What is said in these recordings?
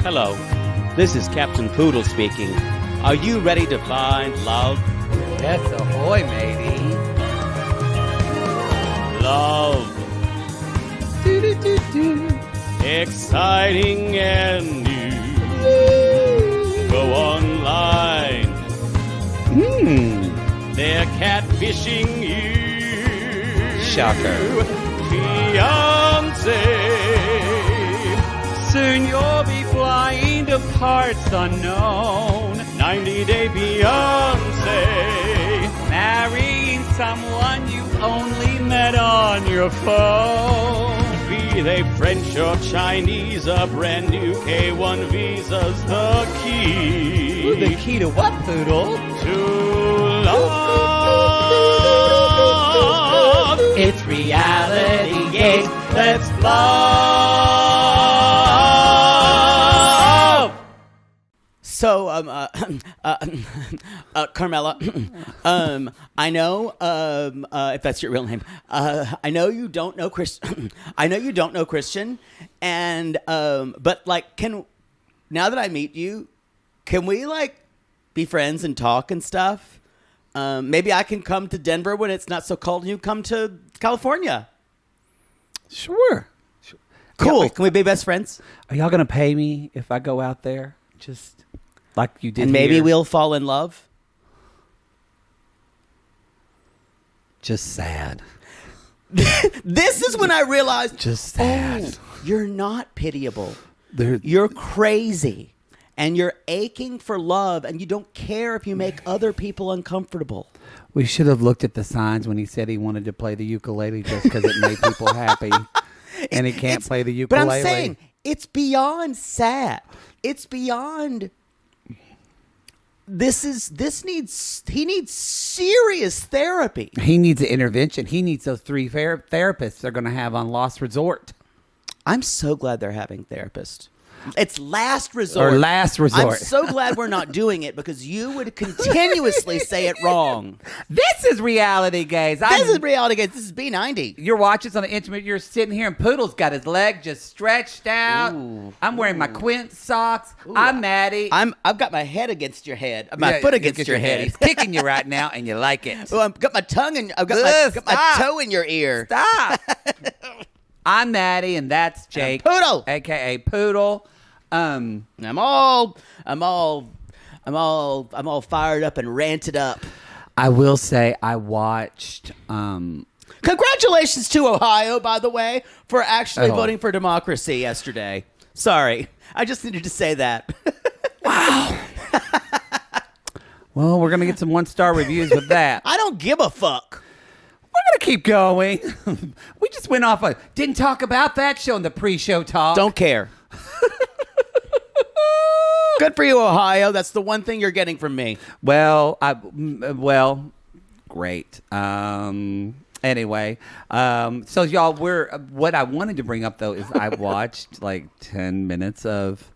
Hello, this is Captain Poodle speaking. Are you ready to find love? Yes, ahoy, matey. Love. Do-do-do-do. Exciting and new. Go online. They're catfishing you. Shocker. Fiancé. Soon you'll be flying to parts unknown. 90-day fiancé. Marrying someone you only met on your phone. Be they French or Chinese, a brand new K1 visa's the key. Ooh, the key to what, Poodle? To love. It's reality gaze. Let's love. So, Carmela, I know, if that's your real name, I know you don't know Christian. I know you don't know Christian, and but like, now that I meet you, can we like be friends and talk and stuff? Maybe I can come to Denver when it's not so cold, and you come to California. Sure. Cool. Yeah, can we be best friends? Are y'all going to pay me if I go out there? Just like you did And maybe here? we'll fall in love. Just sad. This is when I realized, Just sad. you're not pitiable. You're crazy. And you're aching for love, and you don't care if you make other people uncomfortable. We should have looked at the signs when he said he wanted to play the ukulele just because it made people happy. And he can't play the ukulele. But I'm saying, it's beyond sad. It's beyond... He needs serious therapy. He needs an intervention. He needs those 3 therapists they're going to have on Lost Resort. I'm so glad they're having therapists. It's last resort. Or last resort. I'm so glad we're not doing it because you would continuously say it wrong. This is reality, guys. This is reality, guys. This is B90. You're watching on the intimate. You're sitting here, and Poodle's got his leg just stretched out. Ooh. I'm wearing my Quint socks. I'm Maddie. I've got my head against your head. My foot against your head. He's kicking you right now, and you like it. Oh, I've got my tongue and I've got my toe in your ear. Stop. I'm Maddie, and that's Jake, Poodle, aka Poodle. I'm all fired up and ranted up. I will say I watched. Congratulations to Ohio, by the way, for actually voting for democracy yesterday. Sorry, I just needed to say that. Wow. Well, we're gonna get some 1-star reviews with that. I don't give a fuck. We're gonna keep going. We just went off. Didn't talk about that show in the pre-show talk. Don't care. Good for you, Ohio. That's the one thing you're getting from me. Well, great. Anyway, so y'all, what I wanted to bring up though is I watched like 10 minutes of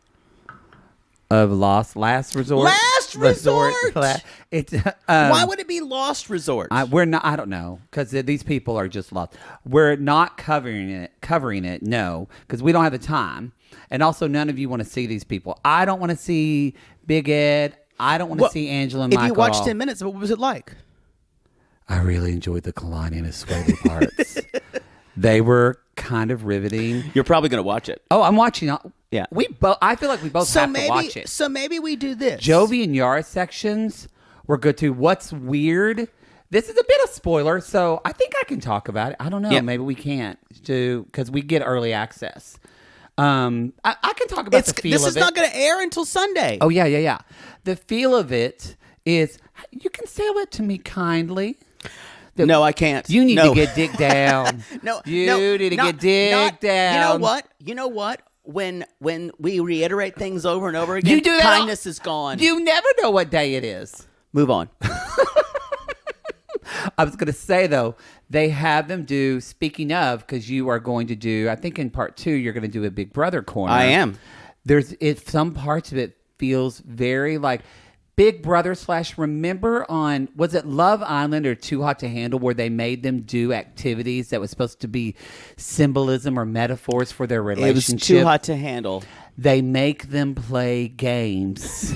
Last Resort. Last Resort. Why would it be Lost Resort? I don't know, because these people are just lost. We're not covering it. No, because we don't have the time. And also, none of you want to see these people. I don't want to see Big Ed. I don't want to see Angela and Michael. If you watched 10 minutes, what was it like? I really enjoyed the Kalani and Asuelu parts. They were kind of riveting. You're probably going to watch it. Oh, I'm watching. Yeah. I feel like we both have to watch it. So maybe we do this. Jovi and Yara sections were good too. What's weird? This is a bit of spoiler, so I think I can talk about it. I don't know. Yeah. Maybe we can't because we get early access. I can talk about the feel of it. This is not going to air until Sunday. Oh, yeah. The feel of it is, you can say it to me kindly. No, I can't. You need to get digged down. You need to get digged down. You know what? When we reiterate things over and over again, kindness is gone. You never know what day it is. Move on. I was going to say, though, they have them do, speaking of, because you are going to do, I think in part 2, you're going to do a Big Brother corner. I am. Some parts of it feels very like Big Brother / remember on, was it Love Island or Too Hot to Handle, where they made them do activities that was supposed to be symbolism or metaphors for their relationship? It was Too Hot to Handle. They make them play games.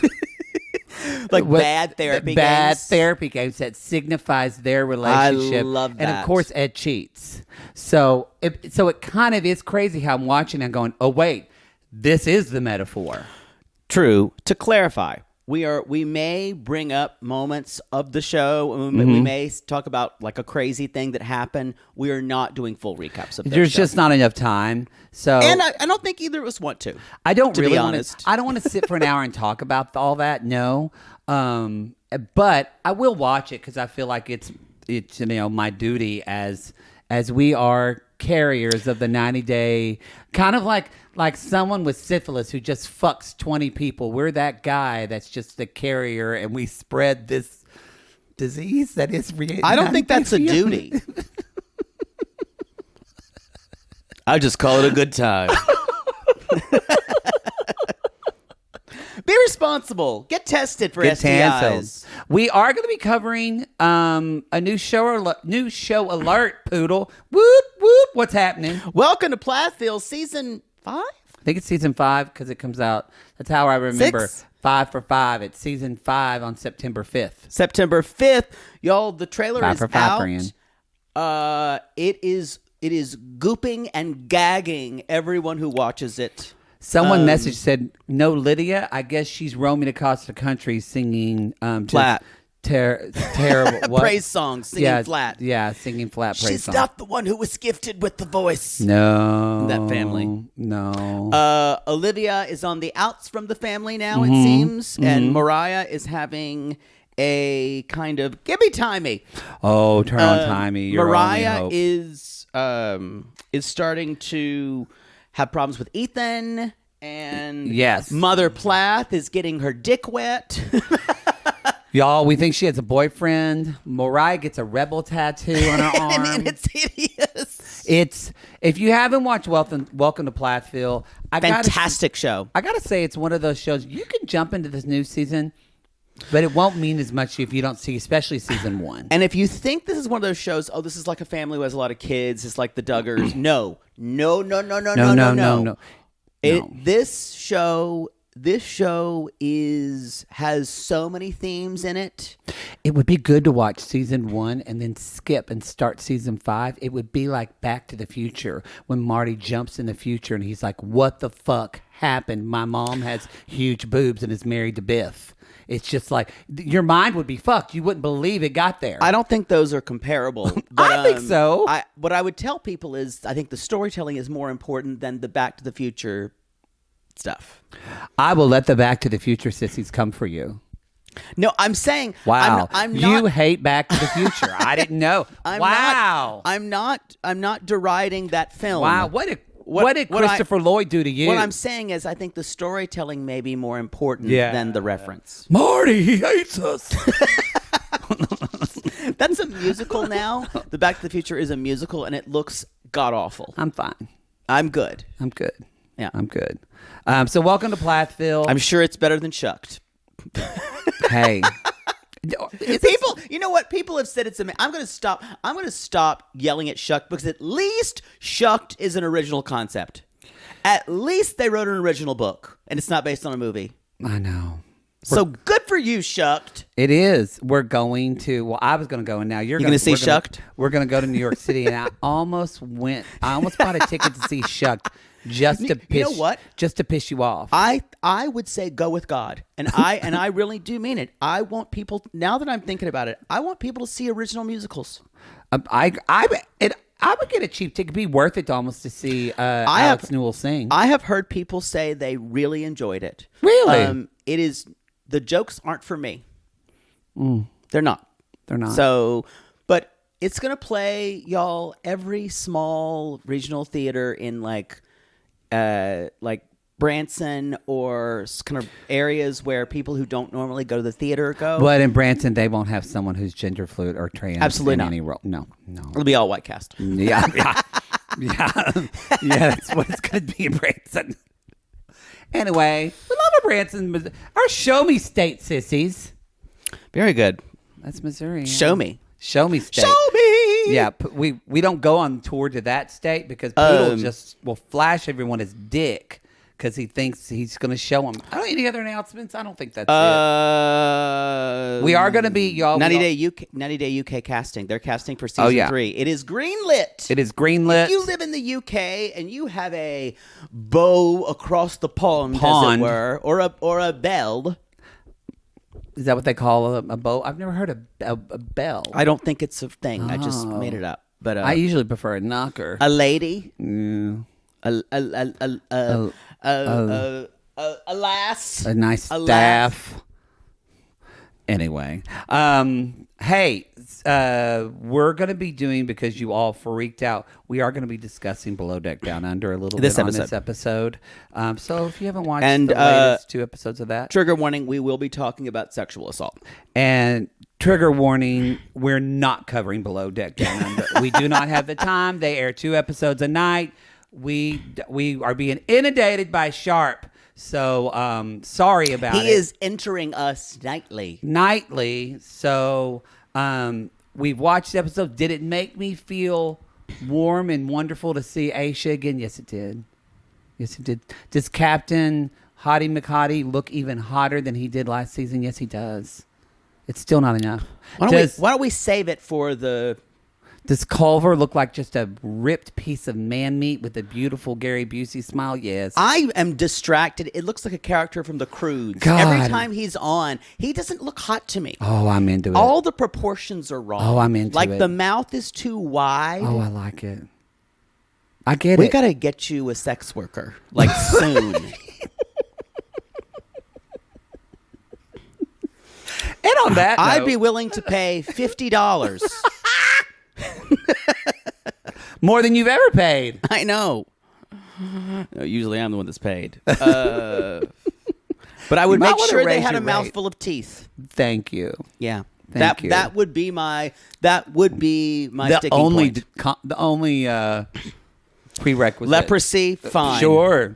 Like bad therapy games? Bad therapy games that signifies their relationship. I love that. And of course, Ed cheats. So it kind of is crazy how I'm watching and going, oh, wait, this is the metaphor. True. To clarify, we may bring up moments of the show. We may talk about like a crazy thing that happened. We are not doing full recaps of that. There's just not enough time. So, and I don't think either of us want to. I don't to really be want honest. to. I don't want to sit for an hour and talk about all that. No, but I will watch it because I feel like it's my duty as we are carriers of the 90-day, kind of like someone with syphilis who just fucks 20 people. We're that guy that's just the carrier, and we spread this disease that is real. I don't think that's a duty. I just call it a good time. Be responsible. Get tested for STIs. We are going to be covering a new show alert, Poodle. Whoop, whoop. What's happening? Welcome to Plathville Season 5? I think it's Season 5 because it comes out. That's how I remember. 6? 5 for 5. It's Season 5 on September 5th. September 5th. Y'all, the trailer 5 is for 5 out. for Ian. It is gooping and gagging everyone who watches it. Someone messaged said, "No, Lydia. I guess she's roaming across the country singing flat, terrible what? praise songs, singing flat. Yeah, singing flat praise She's songs. not the one who was gifted with the voice. No, that family. No. Olivia is on the outs from the family now. It seems, and Mariah is having a kind of give me Timey. Oh, turn on Timey. Mariah is starting to have problems with Ethan, and yes, Mother Plath is getting her dick wet. Y'all, we think she has a boyfriend. Mariah gets a rebel tattoo on her arm. and it's hideous. It's, if you haven't watched Welcome to Plathville, fantastic show. I gotta say, it's one of those shows you can jump into this new season, but it won't mean as much if you don't see, especially season 1. And if you think this is one of those shows, oh, this is like a family who has a lot of kids, it's like the Duggars. No. This show has so many themes in it. It would be good to watch season 1 and then skip and start season 5. It would be like Back to the Future when Marty jumps in the future and he's like, "What the fuck happened? My mom has huge boobs and is married to Biff." It's just like your mind would be fucked. You wouldn't believe it got there. I don't think those are comparable. But, I think so. What I would tell people is I think the storytelling is more important than the Back to the Future stuff. I will let the Back to the Future sissies come for you. No, I'm saying. Wow, I'm not, you hate Back to the Future. I didn't know. I'm not deriding that film. Wow, what did Christopher Lloyd do to you? What I'm saying is I think the storytelling may be more important than the reference. Marty, he hates us. That's a musical now. The Back to the Future is a musical, and it looks god-awful. I'm fine. I'm good. Yeah, I'm good. So welcome to Plathville. I'm sure it's better than Shucked. Hey. People, you know what? People have said it's amazing. I'm going to stop yelling at Shucked because at least Shucked is an original concept. At least they wrote an original book, and it's not based on a movie. I know. So good for you, Shucked. It is. We're going to. Well, I was going to go, and now you're going to see Shucked. We're going to go to New York City, and I almost bought a ticket to see Shucked. Just to piss, you know what? Just to piss you off. I would say go with God, and I really do mean it. I want people, now that I'm thinking about it, I want people to see original musicals. I would get a cheap ticket. It'd be worth it almost to see Alex Newell sing. I have heard people say they really enjoyed it. Really? It is. The jokes aren't for me. They're not. So, but it's gonna play, y'all, every small regional theater in like Branson or kind of areas where people who don't normally go to the theater go. But in Branson, they won't have someone who's gender fluid or trans. Absolutely not. Any role. No. It'll be all white cast. Yeah. That's what it's going to be in Branson. Anyway, we love our Branson, our show me state sissies. Very good. That's Missouri. Yeah. Show me. Show me state. Show me. Yeah, we don't go on tour to that state because Poodle just will flash everyone his dick because he thinks he's going to show them. Any other announcements? I don't think that's it. We are going to be, y'all. 90 Day UK casting. They're casting for season 3. It is greenlit. It is greenlit. If you live in the UK and you have a bow across the pond. As it were, or a bell. Is that what they call a bow? I've never heard a bell. I don't think it's a thing. I just made it up. But I usually prefer a knocker. A lady. A lass. A nice staff. Anyway, hey, we're going to be doing, because you all freaked out, we are going to be discussing Below Deck Down Under a little bit on this episode. So if you haven't watched the latest 2 episodes of that. Trigger warning, we will be talking about sexual assault. And trigger warning, we're not covering Below Deck Down Under. We do not have the time. They air 2 episodes a night. We are being inundated by Sharp. So sorry about it. He is entering us nightly. So we've watched the episode. Did it make me feel warm and wonderful to see Aisha again? Yes, it did. Yes, it did. Does Captain Hottie McHottie look even hotter than he did last season? Yes, he does. It's still not enough. Why don't we save it for the... Does Culver look like just a ripped piece of man meat with a beautiful Gary Busey smile? Yes. I am distracted. It looks like a character from The Croods. God. Every time he's on, he doesn't look hot to me. Oh, I'm into it. All the proportions are wrong. Oh, I'm into it. Like the mouth is too wide. Oh, I like it. I get it. We got to get you a sex worker, like soon. And on that note, I'd be willing to pay $50. More than you've ever paid. I know. No, usually I'm the one that's paid. But I would make sure they had a mouthful of teeth. Thank you. Yeah. Thank you. That would be my sticking point. The only prerequisite. Leprosy, fine. Sure.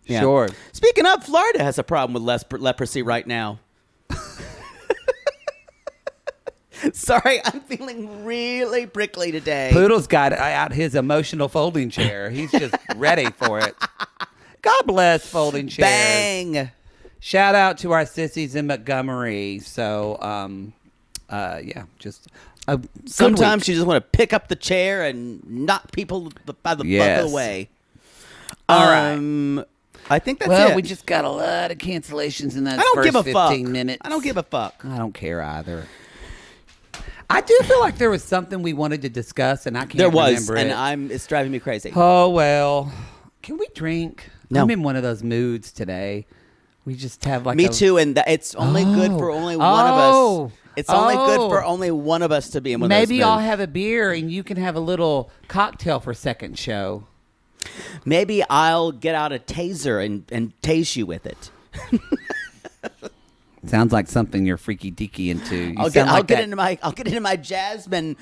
Yeah. Sure. Speaking of, Florida has a problem with leprosy right now. Sorry, I'm feeling really prickly today. Poodle's got out his emotional folding chair. He's just ready for it. God bless folding chairs. Bang! Shout out to our sissies in Montgomery. So, just a sometimes you just want to pick up the chair and knock people by the butt away. All right. I think that's it. Well, we just got a lot of cancellations in that first 15 minutes. I don't give a fuck. I don't care either. I do feel like there was something we wanted to discuss, and I can't remember it. And it's driving me crazy. Oh, well. Can we drink? No. I'm in one of those moods today. We just have like Me too, and it's only good for only one of us. It's only good for only one of us to be in one of those moods. Maybe I'll have a beer, and you can have a little cocktail for second show. Maybe I'll get out a taser and tase you with it. Sounds like something you're freaky deaky into. I'll get into my Jasmine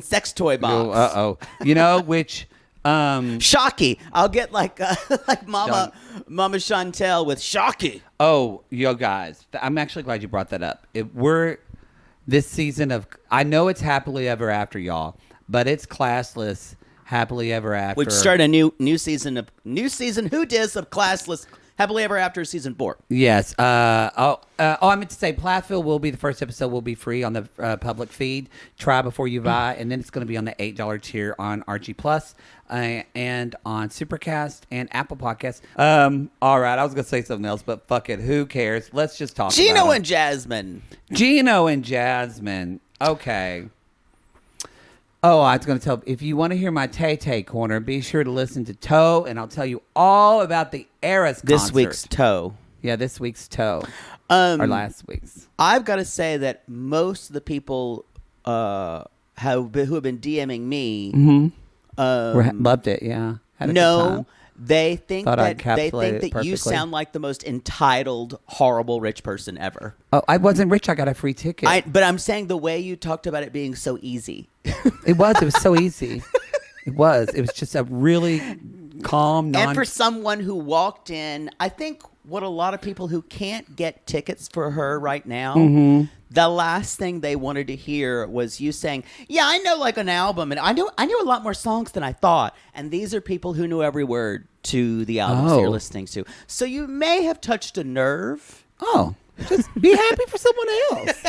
sex toy box. You know which Shocky. I'll get like Mama Chantel with Shocky. Oh, yo guys, I'm actually glad you brought that up. We're this season of, I know it's Happily Ever After, y'all, but it's classless Happily Ever After. We've started a new season Who Dis of Classless Happily Ever After season 4. Yes. I meant to say Plathville will be the first episode will be free on the public feed. Try before you buy, and then it's going to be on the $8 tier on RG Plus and on Supercast and Apple Podcasts. All right, I was going to say something else, but fuck it, who cares? Let's just talk. Gino about and Jasmine. Gino and Jasmine. Okay. Oh, I was going to tell, if you want to hear my Tay-Tay corner, be sure to listen to Toe, and I'll tell you all about the Eras concert. This week's Toe. Yeah, this week's Toe. Or last week's. I've got to say that most of the people who have been DMing me loved it, yeah. Had a good time. They think that you sound like the most entitled, horrible rich person ever. Oh, I wasn't rich. I got a free ticket. But I'm saying the way you talked about it being so easy. It was so easy. It was just a really calm, And for someone who walked in, I think what a lot of people who can't get tickets for her right now, the last thing they wanted to hear was you saying, "Yeah, I know like an album, and I knew a lot more songs than I thought." And these are people who knew every word to the albums that you're listening to. So you may have touched a nerve. Oh, just be happy for someone else.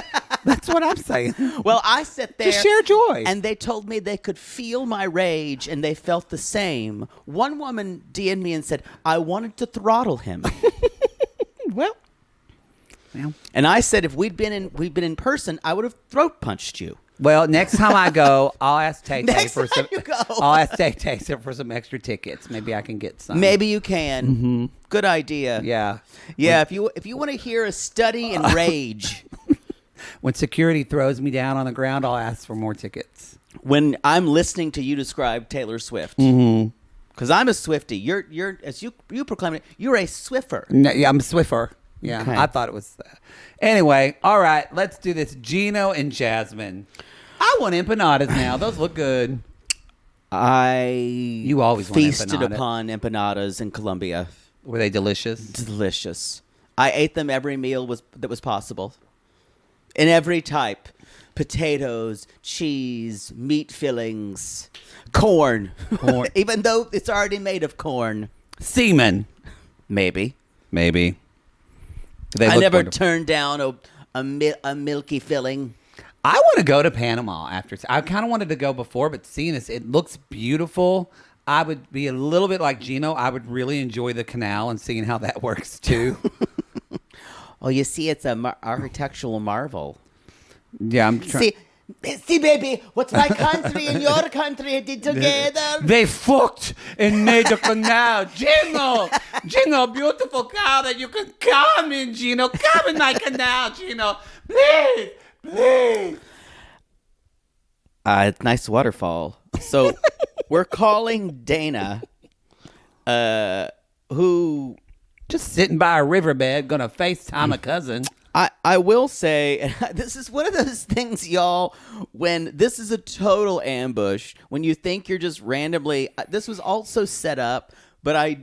That's what I'm saying. Well, I sat there. Just share joy. And they told me they could feel my rage, and they felt the same. One woman DM'd me and said, "I wanted to throttle him." Well. And I said, if we'd been in person, I would have throat punched you. Well, next time I go, I'll ask Tay Next for time some. you go. I'll ask Tay for some extra tickets. Maybe I can get some. Maybe you can. Good idea. Yeah. Yeah. If you want to hear a study in rage, When security throws me down on the ground, I'll ask for more tickets. when I'm listening to you describe Taylor Swift, because I'm a Swiftie. You're as you proclaim it. You're a Swiffer. No, yeah, I'm a Swiffer. Yeah, Okay. I thought it was. Anyway, all right, let's do this. Gino and Jasmine. I want empanadas now. Those look good. You always want feasted empanada. upon empanadas in Colombia. Were they delicious? Delicious. I ate them every meal that was possible. In every type. Potatoes, cheese, meat fillings, corn. Even though it's already made of corn. Semen. Maybe. They I look never wonderful. turned down a milky filling. I want to go to Panama after. I kind of wanted to go before, but seeing this, it looks beautiful. I would be a little bit like Gino. I would really enjoy the canal and seeing how that works too. Oh, you see, it's a architectural marvel. Yeah, I'm trying. See, baby, what my country and your country did together. They fucked and made the canal. Gino, beautiful cow that you can come in, Gino. Come in my canal, Gino. Please. Nice waterfall. So we're calling Dana, who Just sitting by a riverbed, gonna FaceTime a cousin. I will say, and this is one of those things, y'all, when this is a total ambush, when you think you're just randomly, this was also set up, but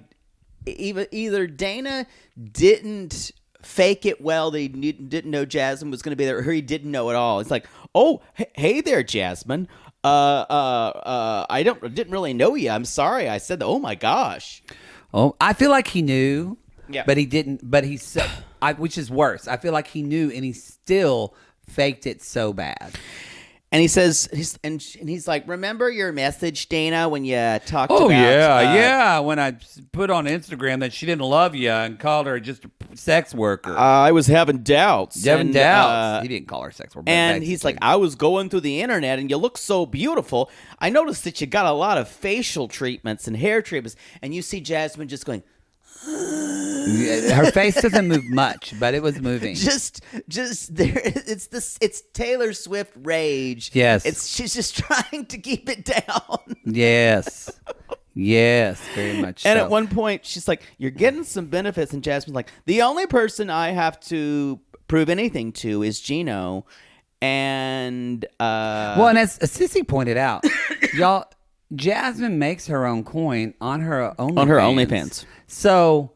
either Dana didn't fake it well, that he didn't know Jasmine was going to be there, or he didn't know at all. It's like, oh, hey there, Jasmine. I didn't really know you. I'm sorry. I said, oh my gosh. Oh, I feel like he knew, Yeah. but he didn't. But he said, which is worse. I feel like he knew, and he still faked it so bad. And he says, he's like, remember your message, Dana, when you talked Oh about... yeah. When I put on Instagram that she didn't love you and called her just a sex worker. I was having doubts. Devin and, doubts. He didn't call her sex worker. but And basically. he's like, I was going through the internet and you look so beautiful. I noticed that you got a lot of facial treatments and hair treatments. And you see Jasmine just going... Her face doesn't move much, but it was moving. Just there. It's Taylor Swift rage. Yes. She's just trying to keep it down. Yes, very much. And so. at one point, she's like, "You're getting some benefits," and Jasmine's like, "The only person I have to prove anything to is Gino." And well, and as Sissy pointed out, y'all, Jasmine makes her own coin on her OnlyFans. So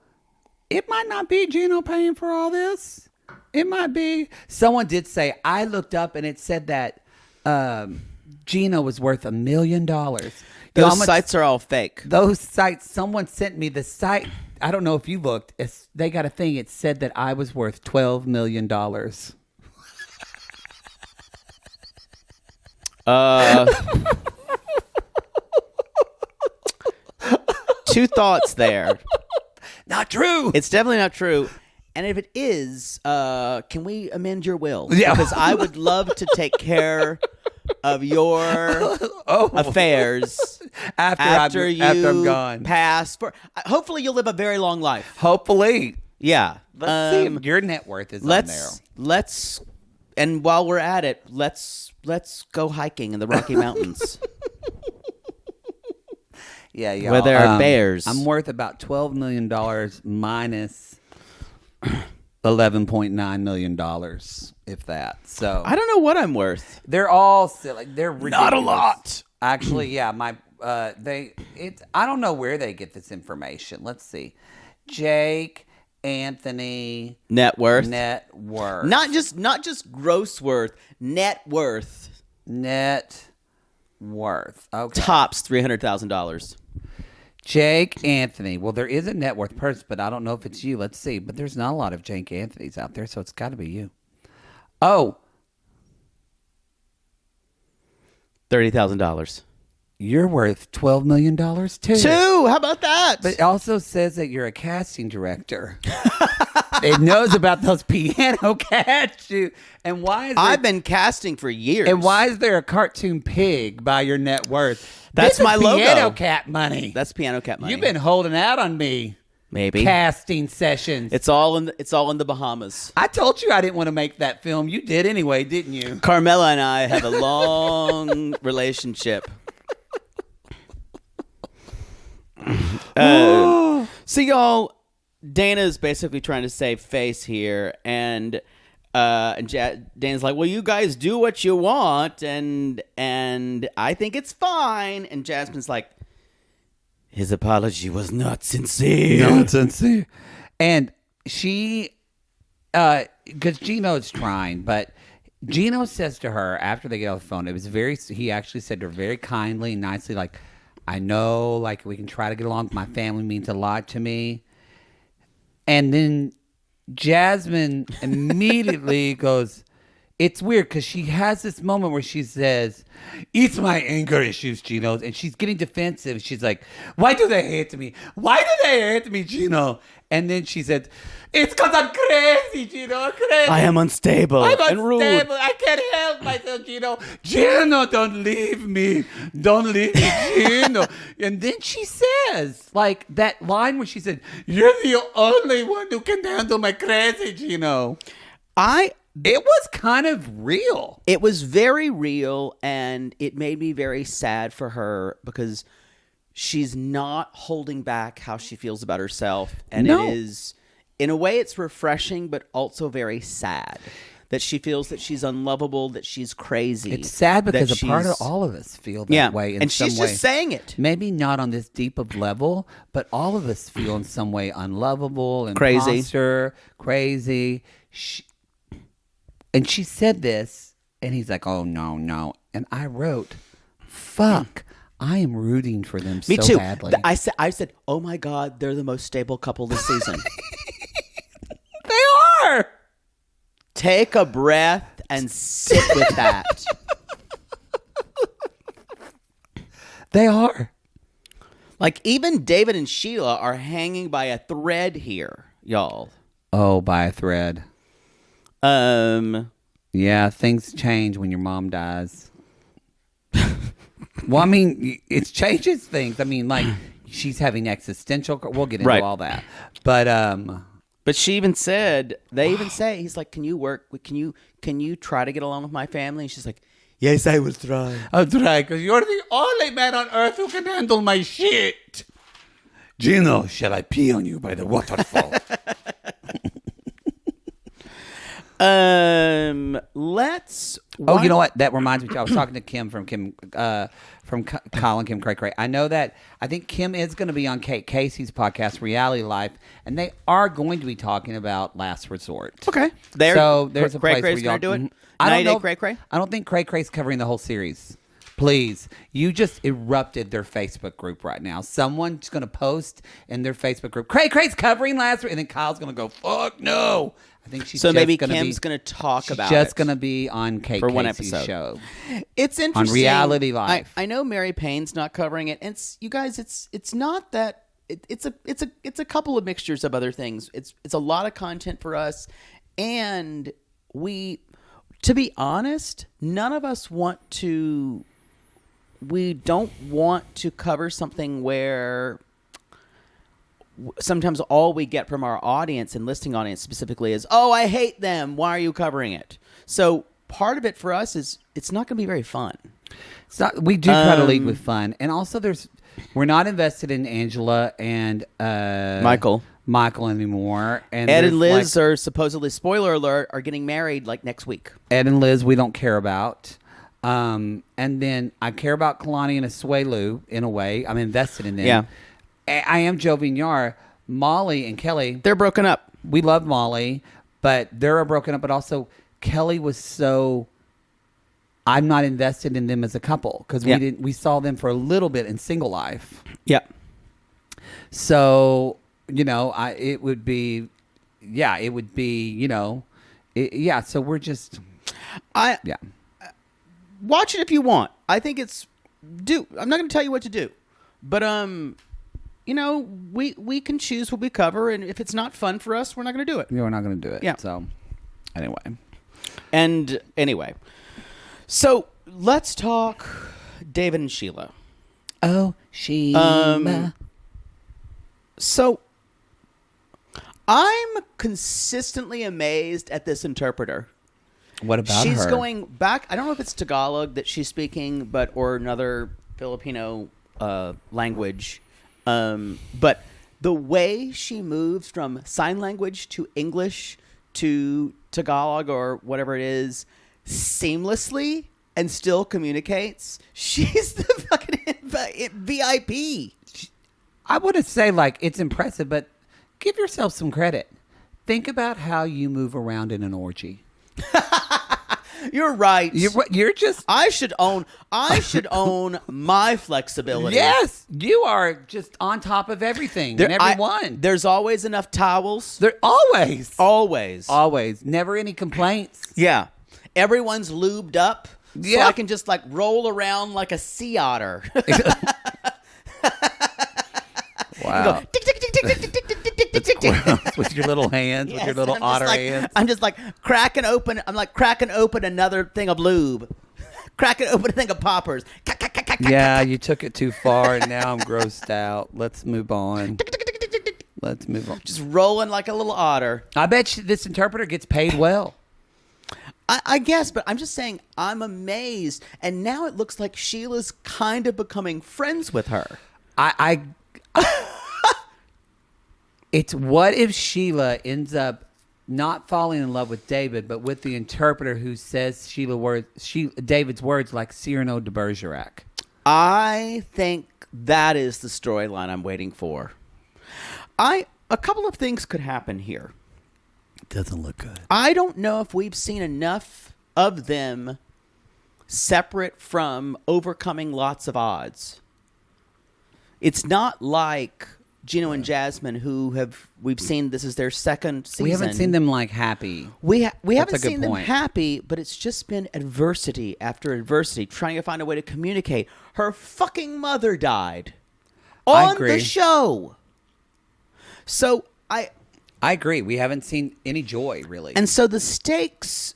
it might not be Gino paying for all this. It might be. Someone did say, I looked up and it said that Gino was worth $1 million. those sites are all fake. Those sites, someone sent me the site. I don't know if you looked. They got a thing. It said that I was worth $12 million. Two thoughts there. Not true. It's definitely not true. And if it is, can we amend your will? Yeah. Because I would love to take care of your affairs after I'm gone. pass. Hopefully, you'll live a very long life. Hopefully. Yeah. Let's see if your net worth is on there. Let's, and while we're at it, let's go hiking in the Rocky Mountains. Yeah, y'all. Where there are bears. I'm worth about $12 million minus $11.9 million, if that. So I don't know what I'm worth. they're all silly. They're ridiculous. Not a lot. Actually, yeah. My I don't know where they get this information. Let's see. Jake Anthony net worth. Not just gross worth, net worth. Net worth. Okay. Tops $300,000. Jake Anthony. Well, there is a net worth person, but I don't know if it's you. Let's see. But there's not a lot of Jake Anthonys out there, so it's got to be you. Oh. $30,000. You're worth $12 million too. How about that? But it also says that you're a casting director. It knows about those piano cats. And why is I've been casting for years. And why is there a cartoon pig by your net worth? That's my logo. Piano cat money. That's piano cat money. You've been holding out on me. Maybe casting sessions. It's all in the Bahamas. I told you I didn't want to make that film. You did anyway, didn't you? Carmela and I have a long relationship. So y'all, Dana's basically trying to save face here, and Dana's like, "Well, you guys do what you want, and I think it's fine." And Jasmine's like, "His apology was not sincere." Not sincere. And she, because Gino's trying, but Gino says to her after they get off the phone, he actually said to her very kindly and nicely, like, I know, like, we can try to get along. My family means a lot to me. And then Jasmine immediately goes, it's weird because she has this moment where she says, it's my anger issues, Gino. And she's getting defensive. She's like, why do they hate me? Why do they hate me, Gino? And then she said, it's because I'm crazy, Gino. I'm crazy. I am unstable and rude. I can't help myself, Gino. Gino, don't leave me. Don't leave me, Gino. And then she says, like, that line where she said, you're the only one who can handle my crazy, Gino. It was kind of real. It was very real, and it made me very sad for her because she's not holding back how she feels about herself. And It is, in a way, it's refreshing, but also very sad that she feels that she's unlovable, that she's crazy. It's sad because a part of all of us feel that way in some way. And she's just saying it. Maybe not on this deep of level, but all of us feel in some way unlovable, imposter, crazy. And she said this, and he's like, oh, no. And I wrote, fuck, I am rooting for them Me too. badly. I said, oh, my God, they're the most stable couple this season. They are. Take a breath and sit with that. They are. Like, even David and Sheila are hanging by a thread here, y'all. Oh, by a thread. Yeah, things change when your mom dies. Well, I mean, it changes things. I mean, like, she's having existential. We'll get into all that, but she even said, they even say, he's like, can you try to get along with my family? And she's like, yes, I will try. I'll try because you're the only man on earth who can handle my shit. Gino, shall I pee on you by the waterfall? Let's. Oh, you know what? That reminds me. I was talking to Kim from Colin Kim Cray Cray. I know that. I think Kim is going to be on Kate Casey's podcast, Reality Life, and they are going to be talking about Last Resort. Okay. So there's a place where y'all do it. I don't know. Cray Cray. I don't think Cray Cray's covering the whole series. Please, you just erupted their Facebook group right now. Someone's going to post in their Facebook group, Cray Cray's covering Last Resort, and then Kyle's going to go, fuck no. I think she's maybe Kim's going to talk about it. She's just going to be on Kate for one Casey's episode. show. It's interesting. On Reality Life. I know Mary Payne's not covering it. And you guys, it's not that. It's a couple of mixtures of other things. It's a lot of content for us, and to be honest, none of us want to. We don't want to cover something where sometimes all we get from our audience and listening audience specifically is, oh, I hate them. Why are you covering it? So part of it for us is it's not going to be very fun. We do try to lead with fun. And also we're not invested in Angela and Michael anymore. And Ed and Liz are supposedly, spoiler alert, are getting married like next week. Ed and Liz we don't care about. And then I care about Kalani and Asuelu in a way. I'm invested in them. Yeah. I am Joe Vignard. Molly and Kelly. They're broken up. We love Molly, but they're broken up. But also, Kelly was so. I'm not invested in them as a couple because we saw them for a little bit in Single Life. Yeah. So it would be. So we're just. Watch it if you want. I think it's I'm not going to tell you what to do, but we can choose what we cover, and if it's not fun for us, we're not going to do it. We're not going to do it. Yeah. So, anyway, so let's talk David and Sheila. Oh, Sheila. So I'm consistently amazed at this interpreter. What about her? She's going back. I don't know if it's Tagalog that she's speaking, or another Filipino language. But the way she moves from sign language to English to Tagalog or whatever it is seamlessly and still communicates. She's the fucking VIP. I wouldn't say it's impressive, but give yourself some credit. Think about how you move around in an orgy. You're right. You're just. I should own my flexibility. Yes, you are just on top of everything and everyone. There's always enough towels. There always. Never any complaints. Yeah, everyone's lubed up, so I can just roll around like a sea otter. Wow. Go, tick, tick, tick, tick, tick, tick, tick, tick, tick, tick, tick, tick. With your little hands, with your little otter hands. I'm just cracking open. I'm cracking open another thing of lube. Cracking open a thing of poppers. Yeah, you took it too far, and now I'm grossed out. Let's move on. Just rolling like a little otter. I bet this interpreter gets paid well. I guess, but I'm just saying I'm amazed. And now it looks like Sheila's kind of becoming friends with her. It's what if Sheila ends up not falling in love with David, but with the interpreter who says David's words like Cyrano de Bergerac. I think that is the storyline I'm waiting for. A couple of things could happen here. It doesn't look good. I don't know if we've seen enough of them separate from overcoming lots of odds. It's not like Gino and Jasmine, we've seen this is their second season. We haven't seen them happy. We haven't seen them happy, but it's just been adversity after adversity, trying to find a way to communicate. Her fucking mother died on the show. So I agree. We haven't seen any joy, really. And so the stakes,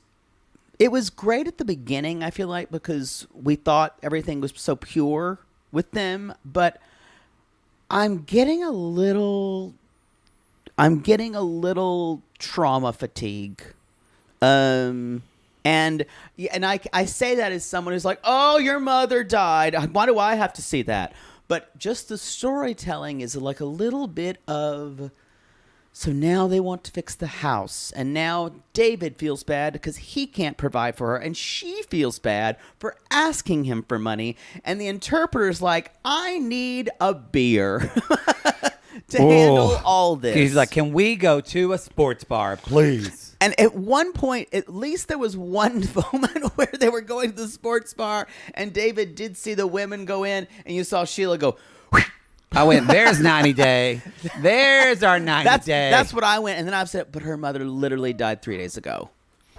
it was great at the beginning, I feel like, because we thought everything was so pure with them, but I'm getting a little trauma fatigue. And I say that as someone who's like, oh, your mother died. Why do I have to see that? But just the storytelling is a little bit of, so now they want to fix the house. And now David feels bad because he can't provide for her. And she feels bad for asking him for money. And the interpreter's like, I need a beer to handle all this. He's like, can we go to a sports bar, please? And at one point, at least there was one moment where they were going to the sports bar and David did see the women go in and you saw Sheila go, I went, there's 90 Day. There's our 90 Day. That's what I went. And then I said, but her mother literally died 3 days ago.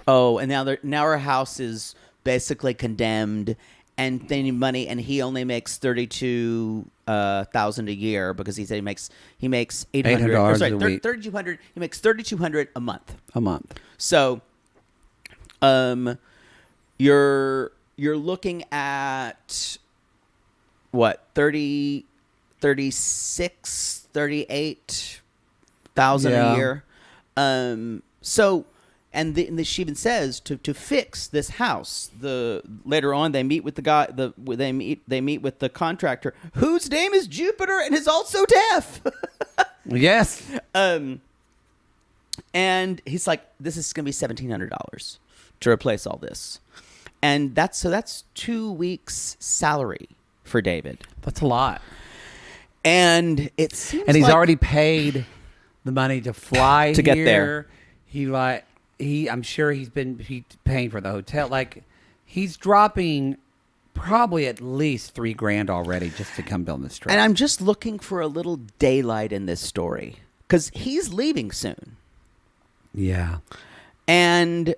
Oh, and now her house is basically condemned and they need money. And he only makes $32,000 a year because he said he makes $800 a week. $3,200. He makes $3,200 a month. So, you're looking at what, 38,000 a year. So, and she even says to fix this house. Later on they meet with the guy. They meet with the contractor whose name is Jupiter and is also deaf. Yes. And he's like, this is going to be $1,700 to replace all this. And that's 2 weeks salary for David. That's a lot. And it seems And he's like, already paid the money to fly to get there. I'm sure he's paying for the hotel. Like, he's dropping probably at least $3,000 already just to come down the street. And I'm just looking for a little daylight in this story because he's leaving soon. Yeah. And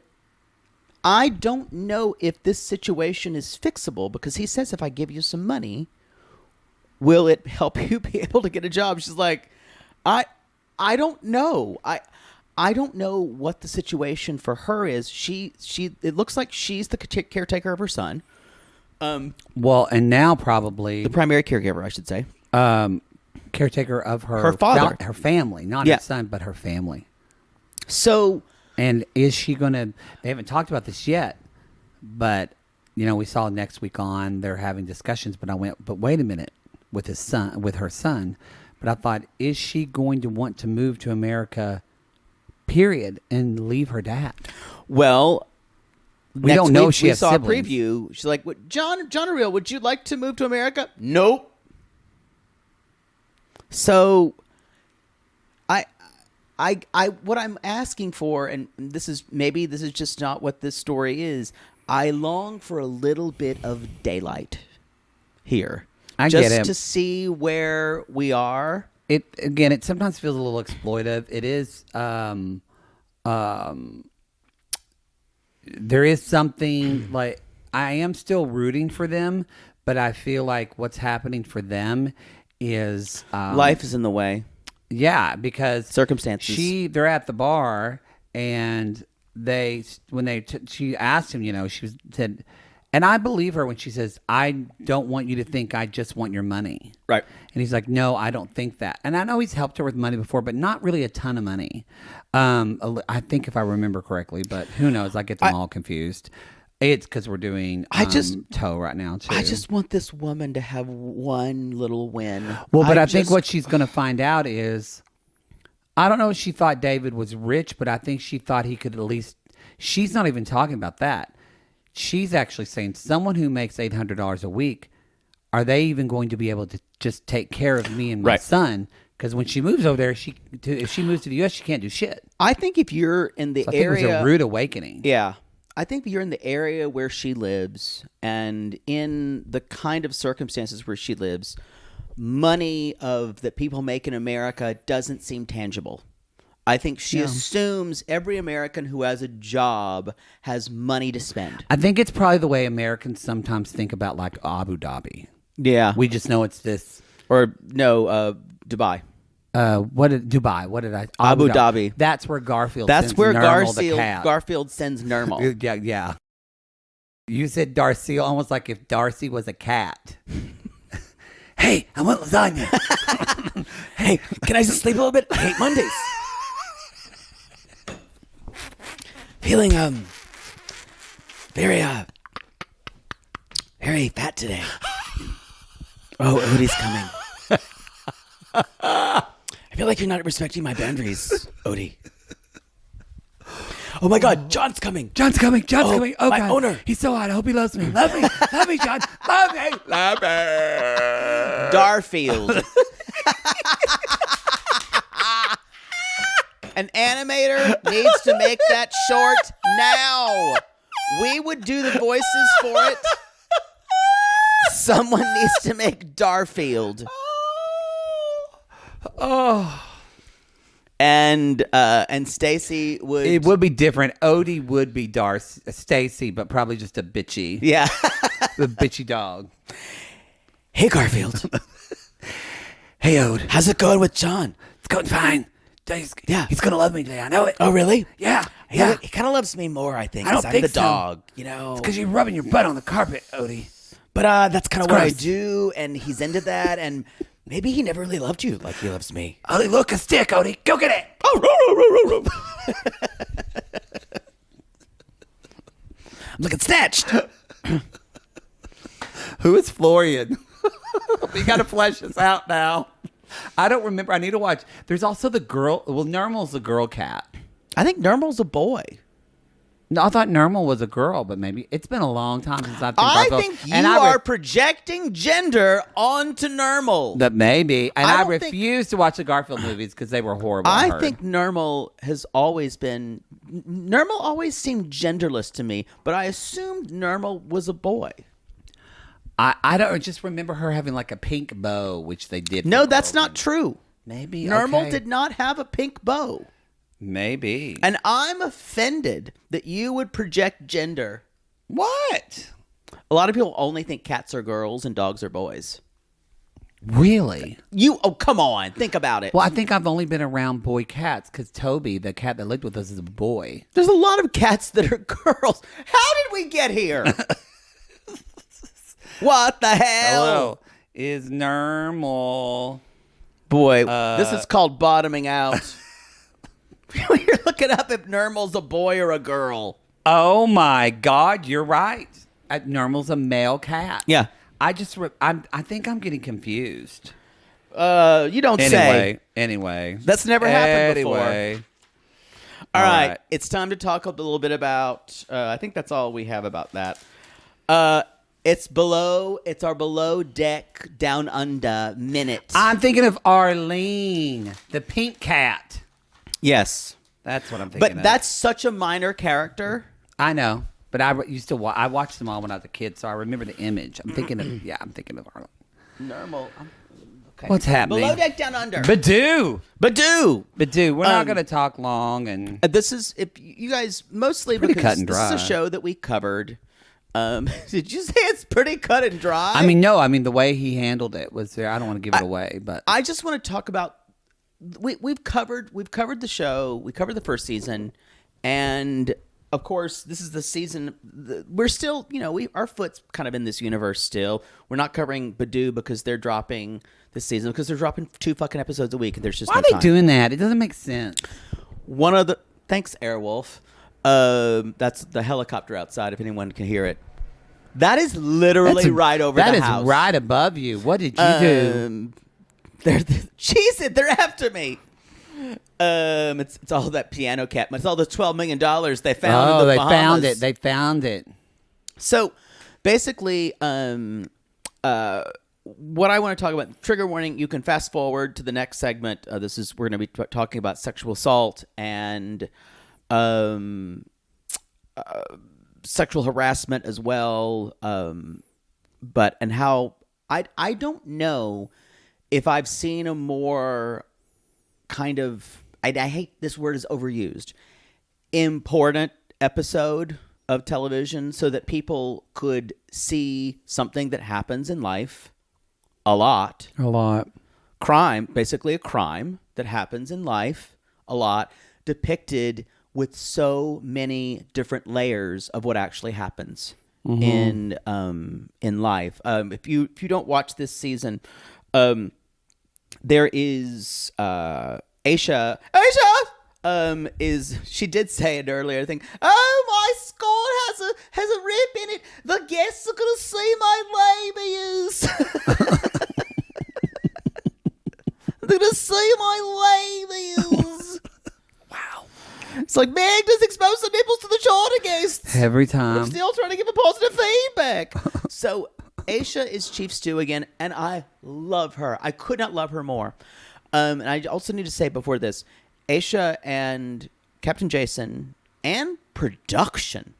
I don't know if this situation is fixable because he says, if I give you some money, will it help you be able to get a job? She's like, I don't know. I don't know what the situation for her is. It looks like she's the caretaker of her son. Well, and now probably The primary caregiver, I should say. Caretaker of Her father. her family, not Yeah. her son, but her family. So, And is she going to? They haven't talked about this yet, but we saw next week on they're having discussions. But wait a minute, with her son. But I thought, is she going to want to move to America? Period, and leave her dad. well, We next don't know week if she we has saw siblings. a preview. She's like, "What, John Ariel, would you like to move to America?" Nope. So, what I'm asking for, and this is just not what this story is. I long for a little bit of daylight here, I just get it. to see where we are. It sometimes feels a little exploitive. It is. There is something like I am still rooting for them, but I feel like what's happening for them is Life is in the way. Yeah, because Circumstances. They're at the bar, and she asked him, said, and I believe her when she says, "I don't want you to think I just want your money." Right. And he's like, "No, I don't think that." And I know he's helped her with money before, but not really a ton of money. I think if I remember correctly, but who knows? I get them all confused. It's because we're doing toe right now too. I just want this woman to have one little win. Well, but I think what she's going to find out is, I don't know if she thought David was rich, but I think she thought he could at least. She's not even talking about that. She's actually saying someone who makes $800 a week, are they even going to be able to just take care of me and my son? Because when she moves over there, if she moves to the U.S., she can't do shit. I think if you're in the I think area, it was a rude awakening. Yeah. I think if you're in the area where she lives and in the kind of circumstances where she lives, money that people make in America doesn't seem tangible. I think she assumes every American who has a job has money to spend. I think it's probably the way Americans sometimes think about like Abu Dhabi. Yeah. We just know it's this. Or no, Dubai. Dubai? What did I? Abu Dhabi. That's where Garfield. That's sends where Nermal the cat. Garfield sends Nermal. Yeah. You said Darcy almost like if Darcy was a cat. Hey, I want lasagna. Hey, can I just sleep a little bit? I hate Mondays. Feeling very fat today. Oh, Odie's coming. I feel like you're not respecting my boundaries, Odie. Oh my God, John's coming. John's coming. Oh, my God. owner. He's so hot. I hope he loves me. Love me. Love me, John. Love me. Love me. Darfield. An animator needs to make that short now. We would do the voices for it. Someone needs to make Darfield. Oh. And Stacy would. It would be different. Odie would be Stacy, but probably just a bitchy. Yeah. The bitchy dog. Hey, Garfield. Hey, Ode. How's it going with John? It's going fine. Yeah. He's going to love me today. I know it. Oh, really? Yeah. He kind of loves me more, I think. I don't 'cause think I'm the so. dog, you know. It's because you're rubbing your butt on the carpet, Odie. But that's kind of what I gross. do, and he's into that, and maybe he never really loved you like he loves me. Odie, look, a stick, Odie. Go get it. Oh, I'm looking snatched. Who is Florian? We got to flesh this out now. I don't remember. I need to watch. There's also the girl. Well, Normal's the girl cat. I think Normal's a boy. No, I thought Normal was a girl, but maybe it's been a long time since I've seen I Garfield. think you are projecting gender onto Normal. That maybe. And I don't think- refuse to watch the Garfield movies because they were horrible. I think Normal has always been... Normal always seemed genderless to me, but I assumed Normal was a boy. I don't just remember her having like a pink bow, which they did. No, that's not true. Maybe. Normal okay. did not have a pink bow. Maybe. And I'm offended that you would project gender. What? A lot of people only think cats are girls and dogs are boys. Really? Oh, come on. Think about it. Well, I think I've only been around boy cats because Toby, the cat that lived with us, is a boy. There's a lot of cats that are girls. How did we get here? What the hell? Hello. Is Normal. Boy, this is called bottoming out. You're looking up if Normal's a boy or a girl. Oh my God, you're right. Normal's a male cat. Yeah. I think I'm getting confused. You don't say. Anyway. That's never happened before. Anyway. All right. It's time to talk a little bit about, I think that's all we have about that. It's our below deck down under minute. I'm thinking of Arlene, the pink cat. Yes. That's what I'm thinking of. But that's such a minor character. I know. But I used to I watched them all when I was a kid, so I remember the image. I'm thinking of Arlene. Normal. Okay. What's happening? Below deck down under. Badoo. We're not going to talk long. And this is, if you guys, mostly pretty because cut and this dry. is a show that we covered. Did you say it's pretty cut and dry? I mean, no. I mean, the way he handled it was there. I don't want to give it away, but I just want to talk about we've covered the show. We covered the first season, and of course, this is the season. We're still, our foot's kind of in this universe still. We're not covering Badoo because they're dropping this season because they're dropping 2 fucking episodes a week, and there's just why no are they time. doing that? It doesn't make sense. Thanks, Airwolf. That's the helicopter outside. If anyone can hear it, that is literally right over the house. That is right above you. What did you do? They're after me. It's all that piano cat. It's all the $12 million they found. Oh, in the they Bahamas. found it. They found it. So, basically, what I want to talk about, trigger warning, you can fast forward to the next segment. We're going to be talking about sexual assault and sexual harassment as well. And how I don't know if I've seen a more kind of, I hate this word is overused, important episode of television so that people could see something that happens in life a lot. Crime, basically a crime that happens in life a lot, depicted with so many different layers of what actually happens in life. If you don't watch this season, there is Aisha she did say it earlier. I think, oh, my skirt has a rip in it. The guests are gonna see my labias. They're gonna see my labias. Wow. It's like Meg does expose the nipples to the charter guests. Every time. I'm still trying to give a positive feedback. So Aisha is Chief Stew again, and I love her. I could not love her more. And I also need to say before this, Aisha and Captain Jason and production,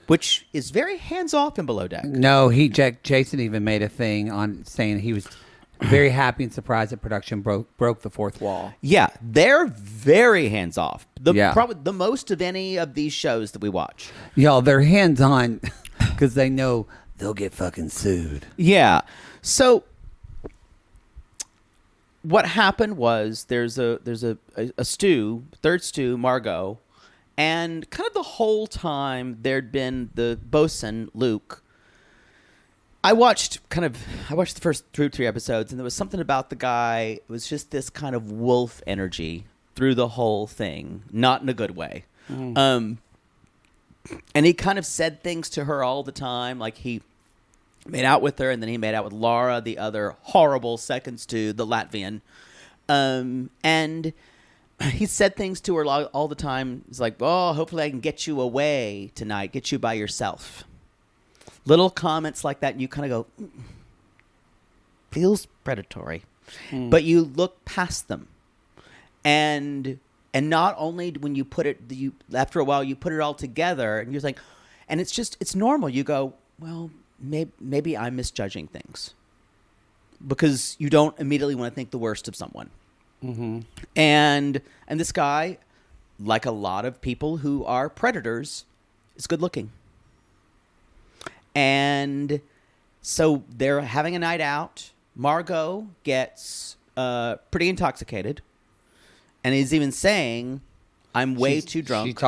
which is very hands-off in Below Deck. No, Jason even made a thing on saying he was very happy and surprised that production broke the fourth wall. Yeah, they're very hands-off. Probably the most of any of these shows that we watch. Y'all, they're hands-on because they know they'll get fucking sued. Yeah. So what happened was there's a stew, third stew, Margot, and kind of the whole time there'd been the bosun, Luke. I watched the first 3 episodes, and there was something about the guy. It was just this kind of wolf energy through the whole thing, not in a good way. And he kind of said things to her all the time, like he made out with her, and then he made out with Laura, the other horrible second stew, the Latvian. And he said things to her all the time. He's like, "Oh, hopefully I can get you away tonight, get you by yourself." Little comments like that, and you kind of go, feels predatory. But you look past them. And not only when you put it, after a while, you put it all together, and you're like, and it's normal. You go, well, maybe I'm misjudging things. Because you don't immediately want to think the worst of someone. Mm-hmm. And this guy, like a lot of people who are predators, is good looking. And so they're having a night out. Margot gets pretty intoxicated and is even saying, I'm way too drunk.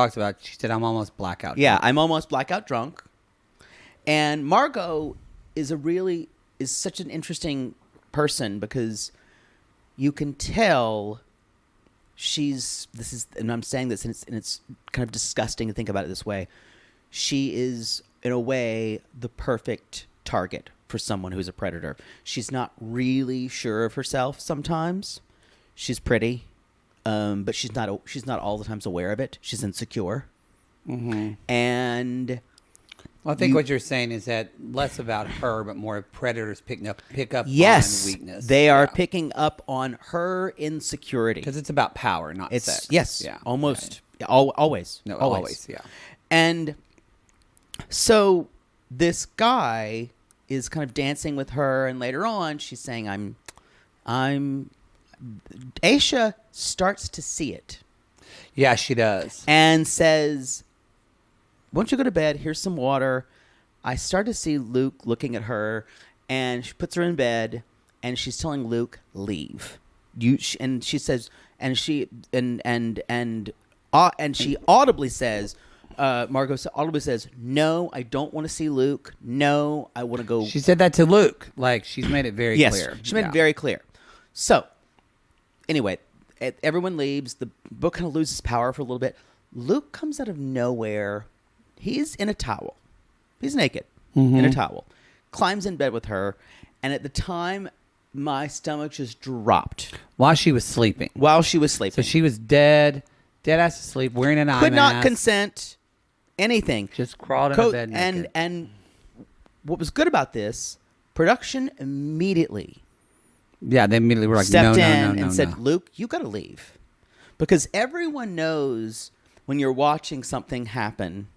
She said, I'm almost blackout drunk. Yeah, I'm almost blackout drunk. And Margot is such an interesting person because you can tell and I'm saying this, and it's kind of disgusting to think about it this way. She is, in a way, the perfect target for someone who's a predator. She's not really sure of herself sometimes. She's pretty, but she's not all the times aware of it. She's insecure. Mm-hmm. And well, I think what you're saying is that less about her, but more predators pick up yes, on weakness. They are picking up on her insecurity. Because it's about power, not sex. Yes, yeah, almost. Right. Always. No, always, yeah. And so this guy is kind of dancing with her, and later on she's saying, I'm Aisha starts to see it. Yeah, she does. And says, why don't you go to bed? Here's some water. I start to see Luke looking at her, and she puts her in bed, and she's telling Luke, leave. And she says, and she audibly says, Margot audibly says, no, I don't want to see Luke. No, I want to go. She said that to Luke. Like, she's made it very clear. Yes, she made it very clear. So, anyway, everyone leaves. The book kind of loses power for a little bit. Luke comes out of nowhere. He's in a towel. He's naked in a towel. Climbs in bed with her. And at the time, my stomach just dropped. While she was sleeping. So she was dead ass asleep, wearing an eye mask. Could not consent. Anything. Just crawled in bed naked. And what was good about this, production immediately. Yeah, they immediately were like, stepped no, and said, Luke, you got to leave. Because everyone knows when you're watching something happen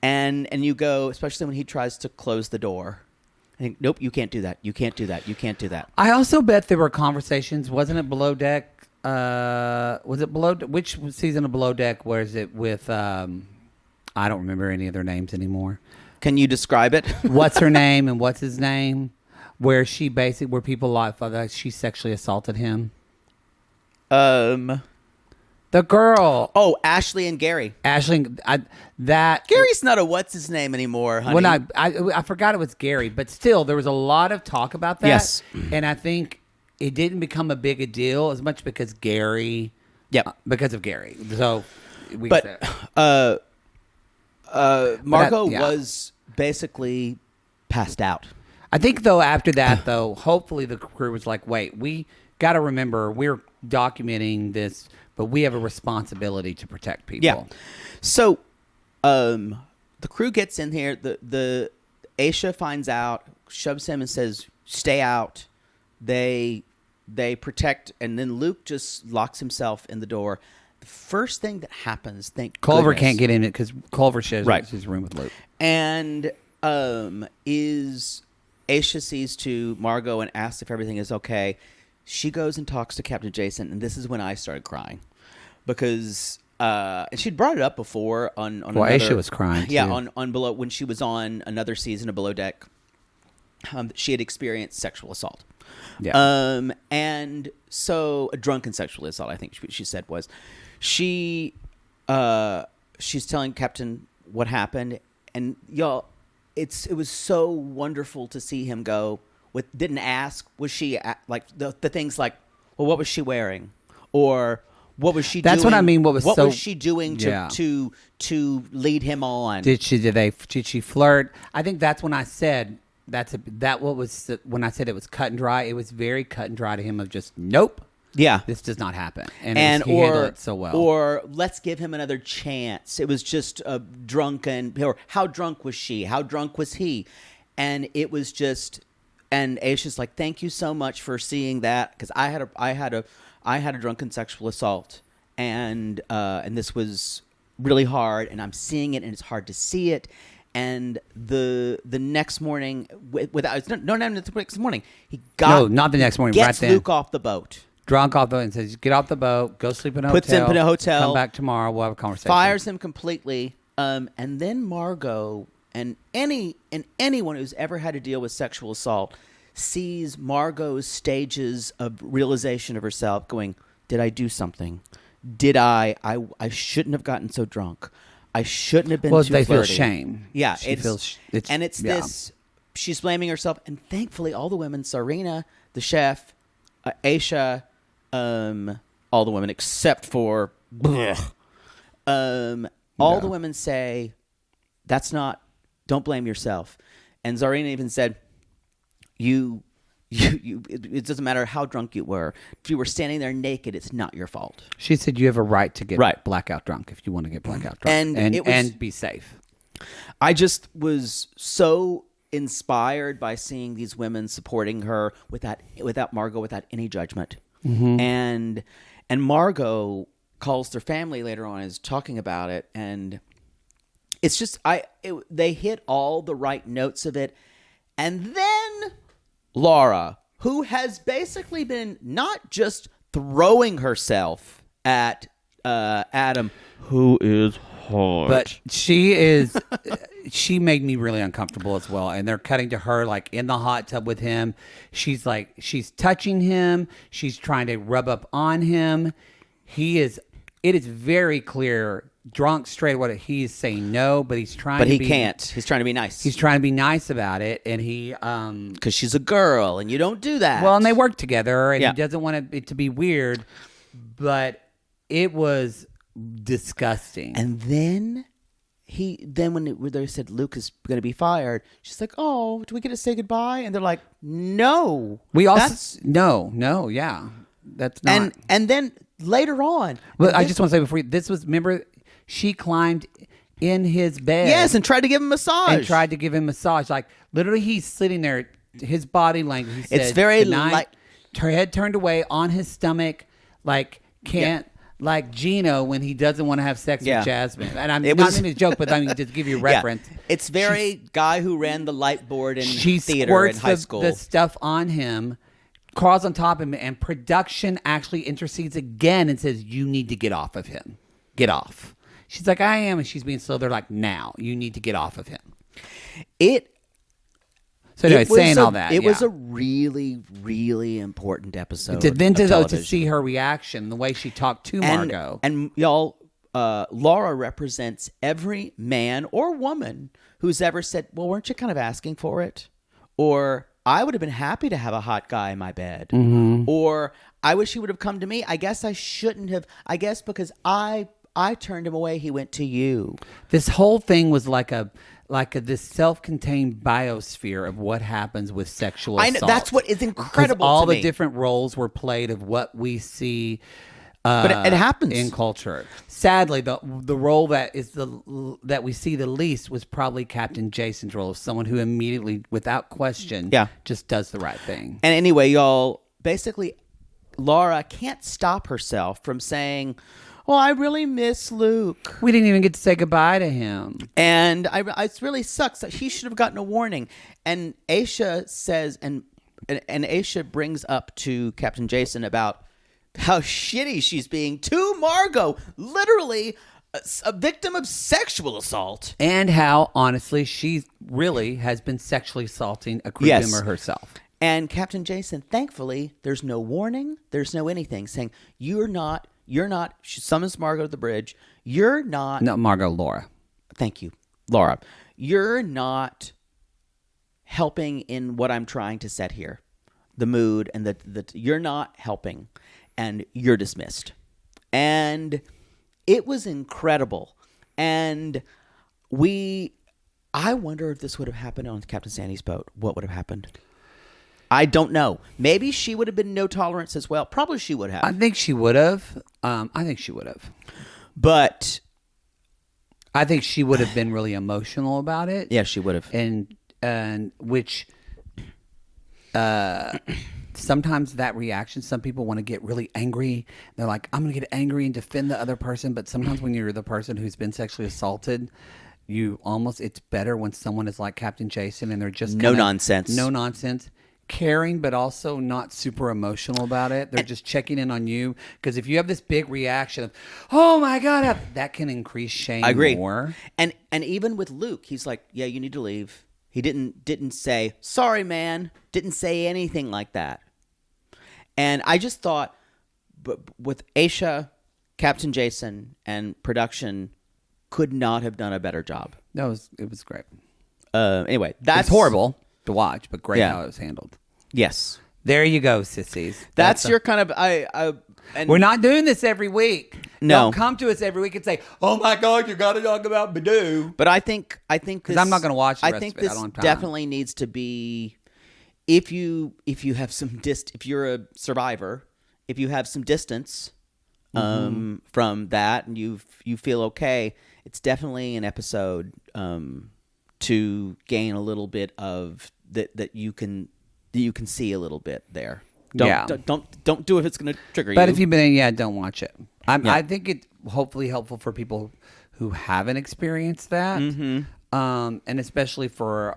and you go, especially when he tries to close the door. I think, nope, you can't do that. You can't do that. You can't do that. I also bet there were conversations. Wasn't it Below Deck? Was it Below? Which season of Below Deck was it with? I don't remember any of their names anymore. Can you describe it? What's her name and what's his name? Where people thought that she sexually assaulted him. The girl. Oh, Ashley and Gary. Gary's not a what's his name anymore, honey. Well, I forgot it was Gary, but still, there was a lot of talk about that. Yes. And I think it didn't become a big a deal as much because Gary. Yep. Because of Gary. So, Margot was basically passed out. I think, though, after that, hopefully the crew was like, wait, we got to remember we're documenting this, but we have a responsibility to protect people. Yeah. So the crew gets in here. The Aisha finds out, shoves him and says, stay out. They protect, and then Luke just locks himself in the door. The first thing that happens, Culver can't get in it because Culver shares his room with Luke. And is Aisha sees to Margot and asks if everything is okay. She goes and talks to Captain Jason, and this is when I started crying because and she'd brought it up before on Aisha was crying too. Yeah, on Below when she was on another season of Below Deck. She had experienced sexual assault. Yeah. And so a drunken sexual assault, I think she said was. She's telling Captain what happened, and y'all, it was so wonderful to see him go. Didn't ask, was she like the things like, well, what was she wearing, or what was she doing? That's what I mean. What was she doing to lead him on? Did she flirt? I think that's when I said when I said it was cut and dry. It was very cut and dry to him of just nope. Yeah. this does not happen. And he handled it so well. Or let's give him another chance. It was just a drunken, or how drunk was she? How drunk was he? And it was just, and Aisha's like, thank you so much for seeing that, because I had a drunken sexual assault, and this was really hard, and I'm seeing it, and it's hard to see it. And the next morning, without no, not the next morning, not the next morning. Gets right then. Luke off the boat. Drunk off the boat and says, "Get off the boat, go sleep in a Puts hotel. him in a hotel. Come back tomorrow. We'll have a conversation." Fires him completely. And then Margot and anyone who's ever had to deal with sexual assault sees Margot's stages of realization of herself, going, "Did I do something? Did I shouldn't have gotten so drunk. I shouldn't have been too flirty." Well, they feel shame. Yeah, it's this. She's blaming herself, and thankfully, all the women, Serena, the chef, Aisha, all the women except for, all the women say, don't blame yourself. And Zarina even said, it doesn't matter how drunk you were. If you were standing there naked, it's not your fault. She said you have a right to get blackout drunk if you want to get blackout drunk and be safe. I just was so inspired by seeing these women supporting her without Margot, without any judgment. Mm-hmm. And Margot calls their family later on, is talking about it, and it's just they hit all the right notes of it. And then Laura, who has basically been not just throwing herself at Adam, who is hot, but she made me really uncomfortable as well. And they're cutting to her like in the hot tub with him. She's touching him. She's trying to rub up on him. It is very clear, drunk straight away, he is saying no, but he's trying to be... can't. He's trying to be nice. He's trying to be nice about it, and he... Because she's a girl, and you don't do that. Well, and they work together, and he doesn't want it to be weird, but it was disgusting. And then when they said Luke is going to be fired, she's like, "Oh, do we get to say goodbye?" And they're like, "No." That's not... And then later on... Well, I just want to say before remember, she climbed in his bed. Yes, and tried to give him a massage. Like, literally, he's sitting there, his body language, he said, it's very light. Her head turned away on his stomach, like, like Gino when he doesn't want to have sex with Jasmine. And I'm not meaning to joke, but I mean, just to give you a reference. Yeah. It's very guy who ran the light board in she theater in high school. The stuff on him, crawls on top of him, and production actually intercedes again and says, "You need to get off of him. Get off." She's like, "I am," and she's being slow. They're like, "Now, you need to get off of him." So anyway, saying all that, it was a really, really important episode. To see her reaction, the way she talked to Margot, and y'all, Laura represents every man or woman who's ever said, "Well, weren't you kind of asking for it?" Or, "I would have been happy to have a hot guy in my bed," or, "I wish he would have come to me. I guess I shouldn't have. I guess because I turned him away, he went to you." This whole thing was like this self-contained biosphere of what happens with sexual assault. I know, that's what is incredible. All to the me. different roles were played of what we see. But it happens in culture. Sadly, the role that we see the least was probably Captain Jason's role of someone who immediately, without question, just does the right thing. And anyway, y'all, basically, Laura can't stop herself from saying, "Well, I really miss Luke. We didn't even get to say goodbye to him. And it really sucks. He should have gotten a warning." And Aisha says, and Aisha brings up to Captain Jason about how shitty she's being to Margot, literally a victim of sexual assault. And how, honestly, she really has been sexually assaulting a crew member herself. And Captain Jason, thankfully, there's no warning, there's no anything, saying, you're not, she summons Margot to the bridge, you're not. No, Margot, Laura. Thank you, Laura. You're not helping in what I'm trying to set here. The mood and you're not helping, and you're dismissed. And it was incredible. And I wonder if this would have happened on Captain Sandy's boat. What would have happened? I don't know. Maybe she would have been no tolerance as well. Probably she would have. I think she would have. But I think she would have been really emotional about it. yeah, she would have. And which sometimes that reaction, some people want to get really angry. They're like, I'm going to get angry and defend the other person. But sometimes when you're the person who's been sexually assaulted, it's better when someone is like Captain Jason and they're just no nonsense, caring, but also not super emotional about it. They're just checking in on you. Because if you have this big reaction of, oh my God, that can increase shame. I agree. More. And even with Luke, he's like, yeah, you need to leave. He didn't say, sorry, man. Didn't say anything like that. And I just thought, with Aisha, Captain Jason, and production, could not have done a better job. No, it was great. Anyway, that's it's horrible to watch, but great Yeah. how it was handled. Yes. There you go, sissies. That's your kind of and We're not doing this every week. No. Don't come to us every week and say, "Oh my God, you got to talk about Badoo." But I think because I'm not going to watch the I rest think of it. I this don't have time. definitely needs to be if you have some if you're a survivor, if you have some distance from that and you feel okay, it's definitely an episode to gain a little bit of that you can see a little bit there. Don't do it if it's going to trigger you. But if you've been in, don't watch it. Yeah. I think it's hopefully helpful for people who haven't experienced that, and especially for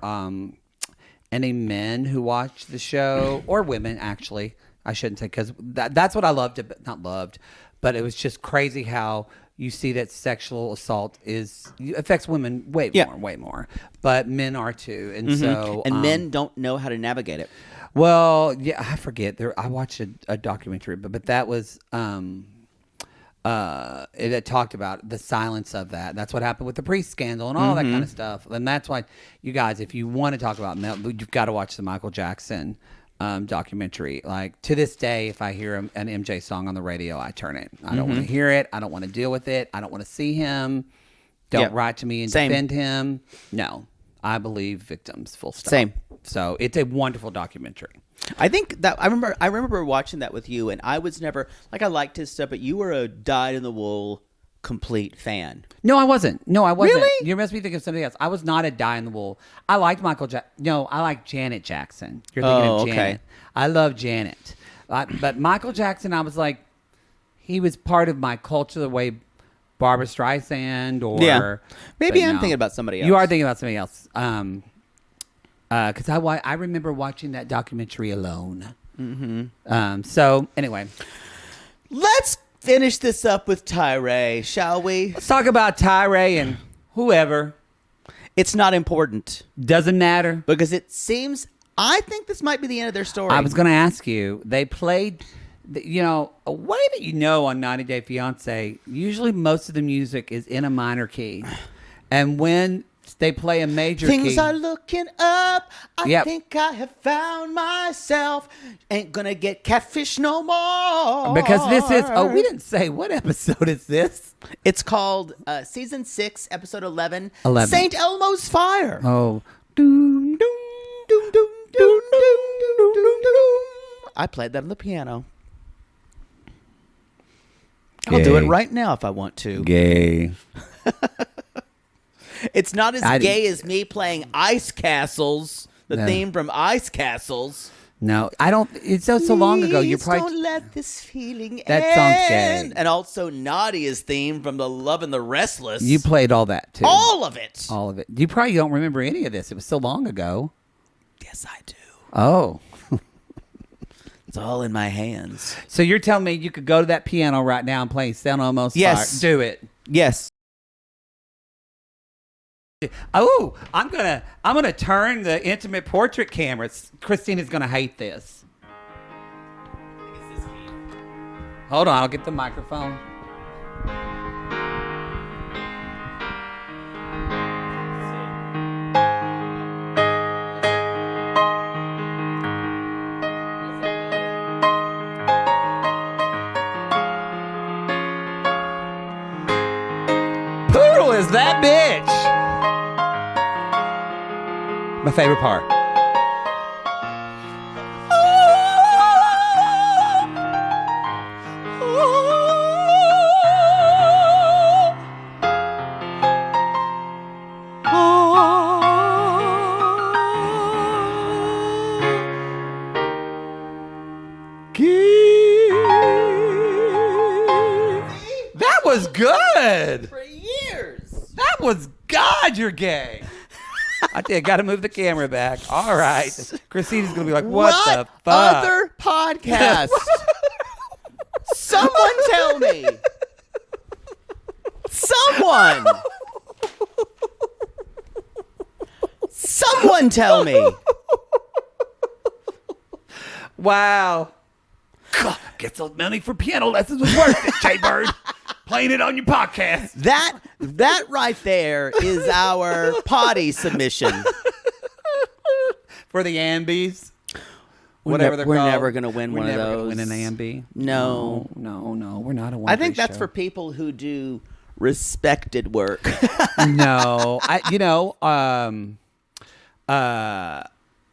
any men who watch the show or women. Actually, I shouldn't say because that's what I loved. Not loved, but it was just crazy how you see that sexual assault affects women way more, but men are too, and so men don't know how to navigate it. Well, yeah, I forget. I watched a documentary, but that was it talked about the silence of that. That's what happened with the priest scandal and all that kind of stuff. And that's why, you guys, if you want to talk about male, you've got to watch the Michael Jackson documentary. Like, to this day, if I hear an MJ song on the radio, I turn it. I don't want to hear it. I don't want to deal with it. I don't want to see him. Don't write to me and defend him. No. I believe victims, full stop. Same. So it's a wonderful documentary. I think that I remember watching that with you, and I was never like, I liked his stuff, but you were a dyed-in-the-wool complete fan. No, I wasn't. Really? You must be thinking of something else. I was not a dyed-in-the-wool. I liked Michael Jackson. No, I like Janet Jackson. You're thinking of Janet. Okay. I love Janet. But Michael Jackson, I was like, he was part of my culture the way Barbara Streisand or... Maybe I'm thinking about somebody else. You are thinking about somebody else. Because I remember watching that documentary alone. So, anyway. Let's finish this up with Tyray, shall we? Let's talk about Tyray and whoever. It's not important. Doesn't matter. Because it seems... I think this might be the end of their story. I was going to ask you. They played... a way that on 90 Day Fiancé, usually most of the music is in a minor key. And when they play a major key... Things are looking up. I think I have found myself. Ain't gonna get catfish no more. Because this is... Oh, we didn't say what episode is this. It's called Season 6, Episode 11. 11. St. Elmo's Fire. Oh. Doom, doom, doom, doom, doom, doom, doom, doom, doom. I played that on the piano. I'll do it right now if I want to. Gay. It's not as gay as me playing Ice Castles, the theme from Ice Castles. No, I don't. It's so long ago. You probably don't let this feeling that end. song's gay. And also Nadia's theme from The Love and the Restless. You played all that too. All of it. All of it. You probably don't remember any of this. It was so long ago. Yes, I do. Oh. It's all in my hands. So you're telling me you could go to that piano right now and play Sound Almost Yes. Fire? Do it. Yes. Oh, I'm gonna turn the intimate portrait cameras. Christina's gonna hate this. Hold on, I'll get the microphone. Who is that bitch? My favorite part. good. For years. That was God. You're gay. I tell you, got to move the camera back. All right. Christina's going to be like, what the fuck? Other podcast? Someone tell me. Someone. Someone tell me. Wow. God, get some money for piano lessons was worth it, Jay Bird. Playing it on your podcast. That right there is our potty submission. For the Ambies. We're never going to win one of those. We're never going to win an Ambie. No. We're not a one. I think that's for people who do respected work. No.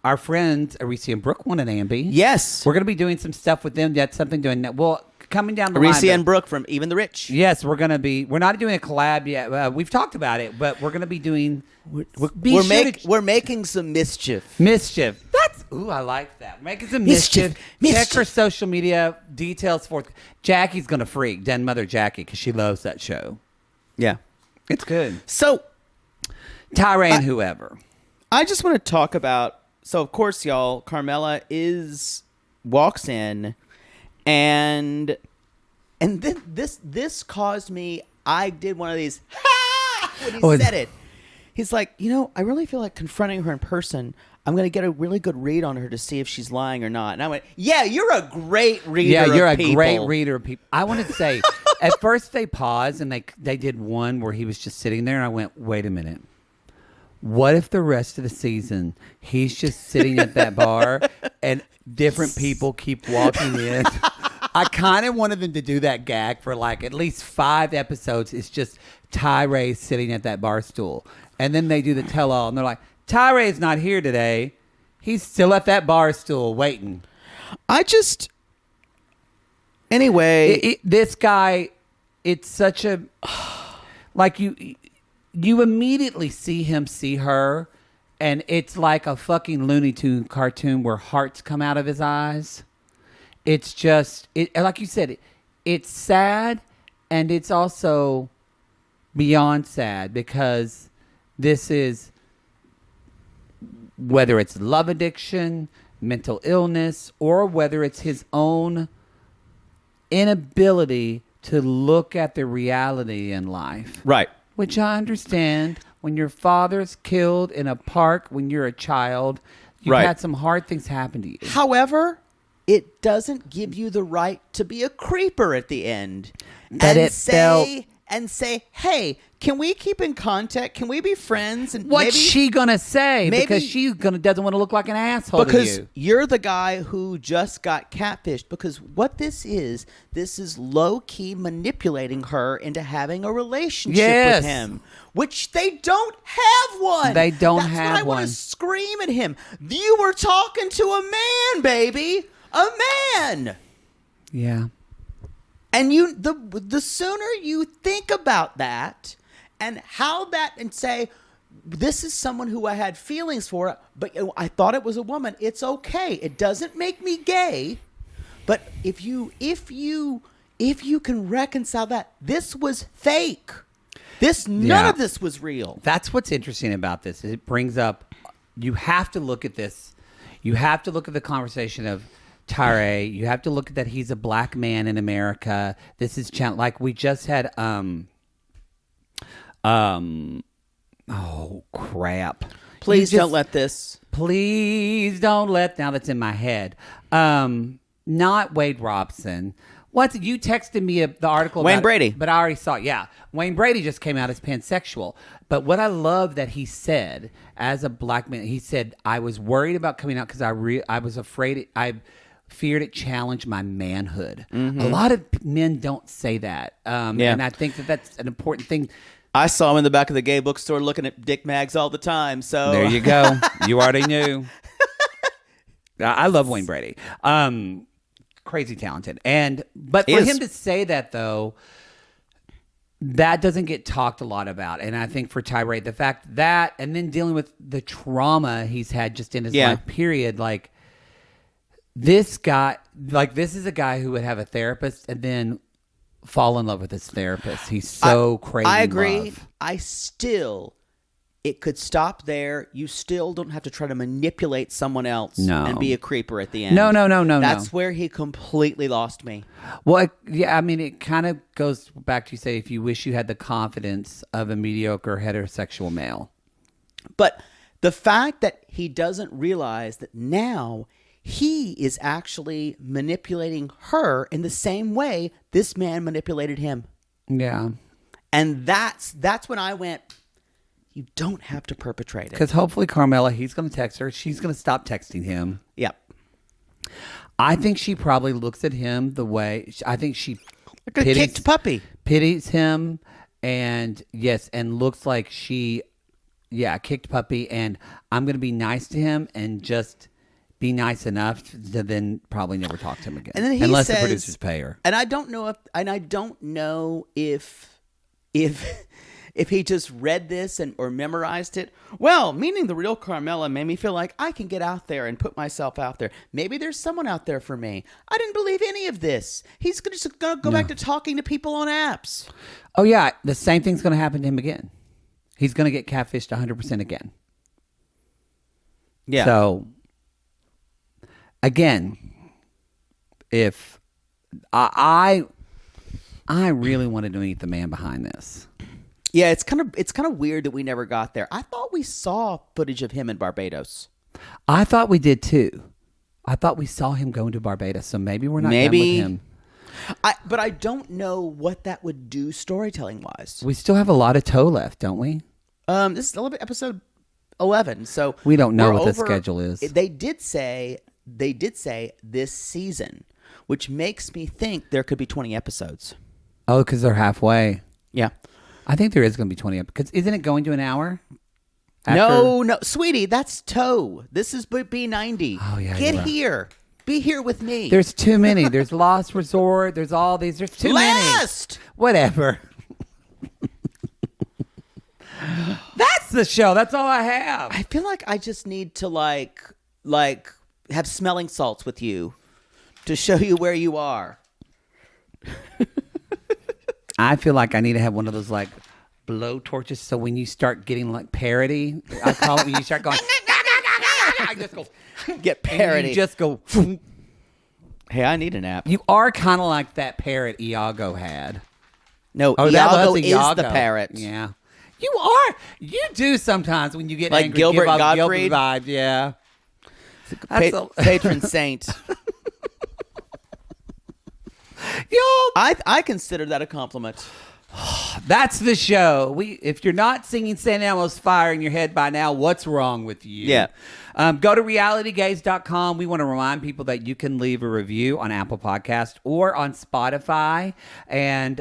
Our friends, Arisi and Brooke, won an Ambie. Yes. We're going to be doing some stuff with them. That's something doing that. Well, coming down the line. Arisi and Brooke from Even the Rich. Yes, we're not doing a collab yet. We've talked about it, but we're going to be doing. We're making some mischief. Mischief. I like that. We're making some mischief. Check her social media details for. Jackie's going to freak. Den Mother Jackie, because she loves that show. Yeah. It's good. So, Tyray and whoever. I just want to talk about. So, of course, y'all, Carmela walks in, and then this caused me. I did one of these when he said it. He's like, I really feel like confronting her in person. I'm going to get a really good read on her to see if she's lying or not. And I went, yeah, you're a great reader. Yeah, you're of people. A great reader of people. I want to say, at first they paused and they did one where he was just sitting there, and I went, wait a minute. What if the rest of the season he's just sitting at that bar and different people keep walking in? I kind of wanted them to do that gag for like at least 5 episodes. It's just Tyray sitting at that bar stool. And then they do the tell-all, and they're like, Tyray's not here today. He's still at that bar stool waiting. Anyway. This guy, it's such a... Like you immediately see her, and it's like a fucking Looney Tune cartoon where hearts come out of his eyes. It's just, like you said, it's sad, and it's also beyond sad, because this is, whether it's love addiction, mental illness, or whether it's his own inability to look at the reality in life. Right. Which I understand. When your father's killed in a park when you're a child, you've had some hard things happen to you. However, it doesn't give you the right to be a creeper at the end. And say, hey, can we keep in contact? Can we be friends? And what's she gonna say? Because she doesn't want to look like an asshole to you. Because you're the guy who just got catfished. Because what this is low-key manipulating her into having a relationship with him. Which they don't have one. They don't have one. That's what I want to scream at him. You were talking to a man, baby. A man. Yeah. And the sooner you think about that and say, this is someone who I had feelings for, but I thought it was a woman. It's okay. It doesn't make me gay. But if you can reconcile that, this was fake. None of this was real. That's what's interesting about this. It brings up, you have to look at this. You have to look at the conversation of Tyray. You have to look at that he's a black man in America. This is like we just had oh crap. Please don't let this. Please don't let, now that's in my head. Not Wade Robson. You texted me the article Wayne about Brady. But I already saw it. Yeah. Wayne Brady just came out as pansexual. But what I love that he said, as a black man, he said, I was worried about coming out because I was afraid I feared it challenged my manhood. Mm-hmm. A lot of men don't say that. And I think that's an important thing. I saw him in the back of the gay bookstore looking at dick mags all the time. So there you go. You already knew. I love Wayne Brady. Crazy talented. But for him to say that, though, that doesn't get talked a lot about. And I think for Tyray, the fact that, and then dealing with the trauma he's had just in his life period, like this guy, like this is a guy who would have a therapist and then fall in love with his therapist. He's so crazy. I agree. Love. It could stop there. You still don't have to try to manipulate someone else and be a creeper at the end. No. That's where he completely lost me. Well, I mean, it kind of goes back to you say if you wish you had the confidence of a mediocre heterosexual male. But the fact that he doesn't realize that now he is actually manipulating her in the same way this man manipulated him. Yeah. And that's when I went, you don't have to perpetrate it. Because hopefully Carmela, he's going to text her. She's going to stop texting him. Yep. I think she probably looks at him the way, I think she like a kicked puppy. Pities him and looks like she, kicked puppy, and I'm going to be nice to him and just be nice enough to then probably never talk to him again. And then he unless says, the producers pay her. And I don't know if he just read this or memorized it. Well, meaning the real Carmela made me feel like I can get out there and put myself out there. Maybe there's someone out there for me. I didn't believe any of this. He's just going to go back to talking to people on apps. Oh, yeah. The same thing's going to happen to him again. He's going to get catfished 100% again. Yeah. So, again, if I really wanted to meet the man behind this. Yeah, it's kind of weird that we never got there. I thought we saw footage of him in Barbados. I thought we did too. I thought we saw him going to Barbados, so maybe we're not done with him. But I don't know what that would do storytelling wise. We still have a lot of toe left, don't we? This is episode 11, so we don't know what the schedule is. They did say this season, which makes me think there could be 20 episodes. Oh, because they're halfway. Yeah. I think there is going to be 20 episodes. Isn't it going to an hour? No, sweetie, that's toe. This is B90. Oh, yeah. Get here. Be here with me. There's too many. There's Lost Resort. There's all these. There's too many. Whatever. That's the show. That's all I have. I feel like I just need to like have smelling salts with you to show you where you are. I feel like I need to have one of those like blow torches. So when you start getting like parody, I call it when you start going, I just go get parody. You just go. Hey, I need a nap. You are kind of like that parrot Iago had. No, Iago is the parrot. Yeah, you are. You do sometimes when you get like angry. Gilbert Gottfried vibe. Yeah, patron saint. Yo, I consider that a compliment. That's the show. If you're not singing San Elmo's Fire in your head by now, what's wrong with you? Yeah. Go to realitygaze.com. We want to remind people that you can leave a review on Apple Podcast or on Spotify. And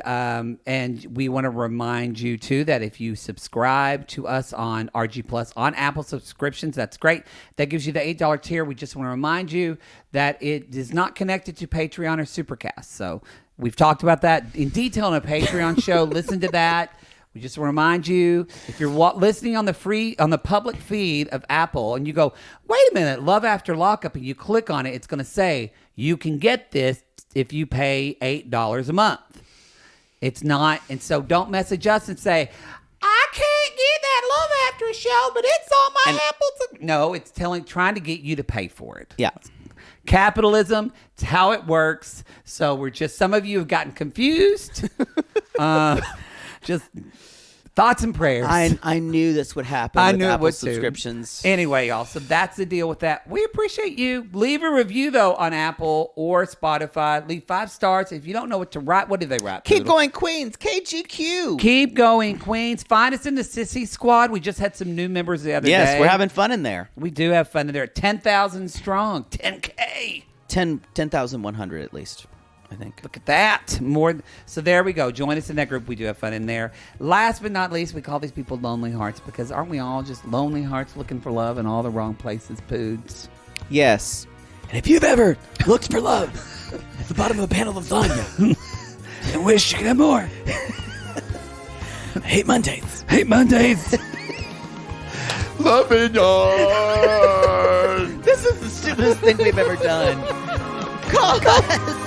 we want to remind you, too, that if you subscribe to us on RG Plus on Apple subscriptions, that's great. That gives you the $8 tier. We just want to remind you that it is not connected to Patreon or Supercast. So we've talked about that in detail on a Patreon show. Listen to that. We just want to remind you, if you're listening on the public feed of Apple and you go, wait a minute, Love After Lockup, and you click on it, it's going to say you can get this if you pay $8 a month. It's not, and so don't message us and say, I can't get that Love After show, but it's on my Apple. No, it's trying to get you to pay for it. Yeah. Capitalism, it's how it works. So some of you have gotten confused. Just thoughts and prayers. I knew this would happen. I with knew Apple it would subscriptions. Too. Anyway, y'all. So that's the deal with that. We appreciate you. Leave a review though on Apple or Spotify. Leave 5 stars. If you don't know what to write, what do they write? Keep going, Queens. KGQ. Keep going, Queens. Find us in the Sissy Squad. We just had some new members the other day. Yes, we're having fun in there. We do have fun in there. 10,000 strong. 10K. 10,100 at least. I think. Look at that. More. So there we go. Join us in that group. We do have fun in there. Last but not least, we call these people lonely hearts because aren't we all just lonely hearts looking for love in all the wrong places, Poods? Yes. And if you've ever looked for love at the bottom of a pan of lasagna and wish you could have more, I hate Mondays. Hate Mondays. Loving yours. This is the stupidest thing we've ever done. Call us.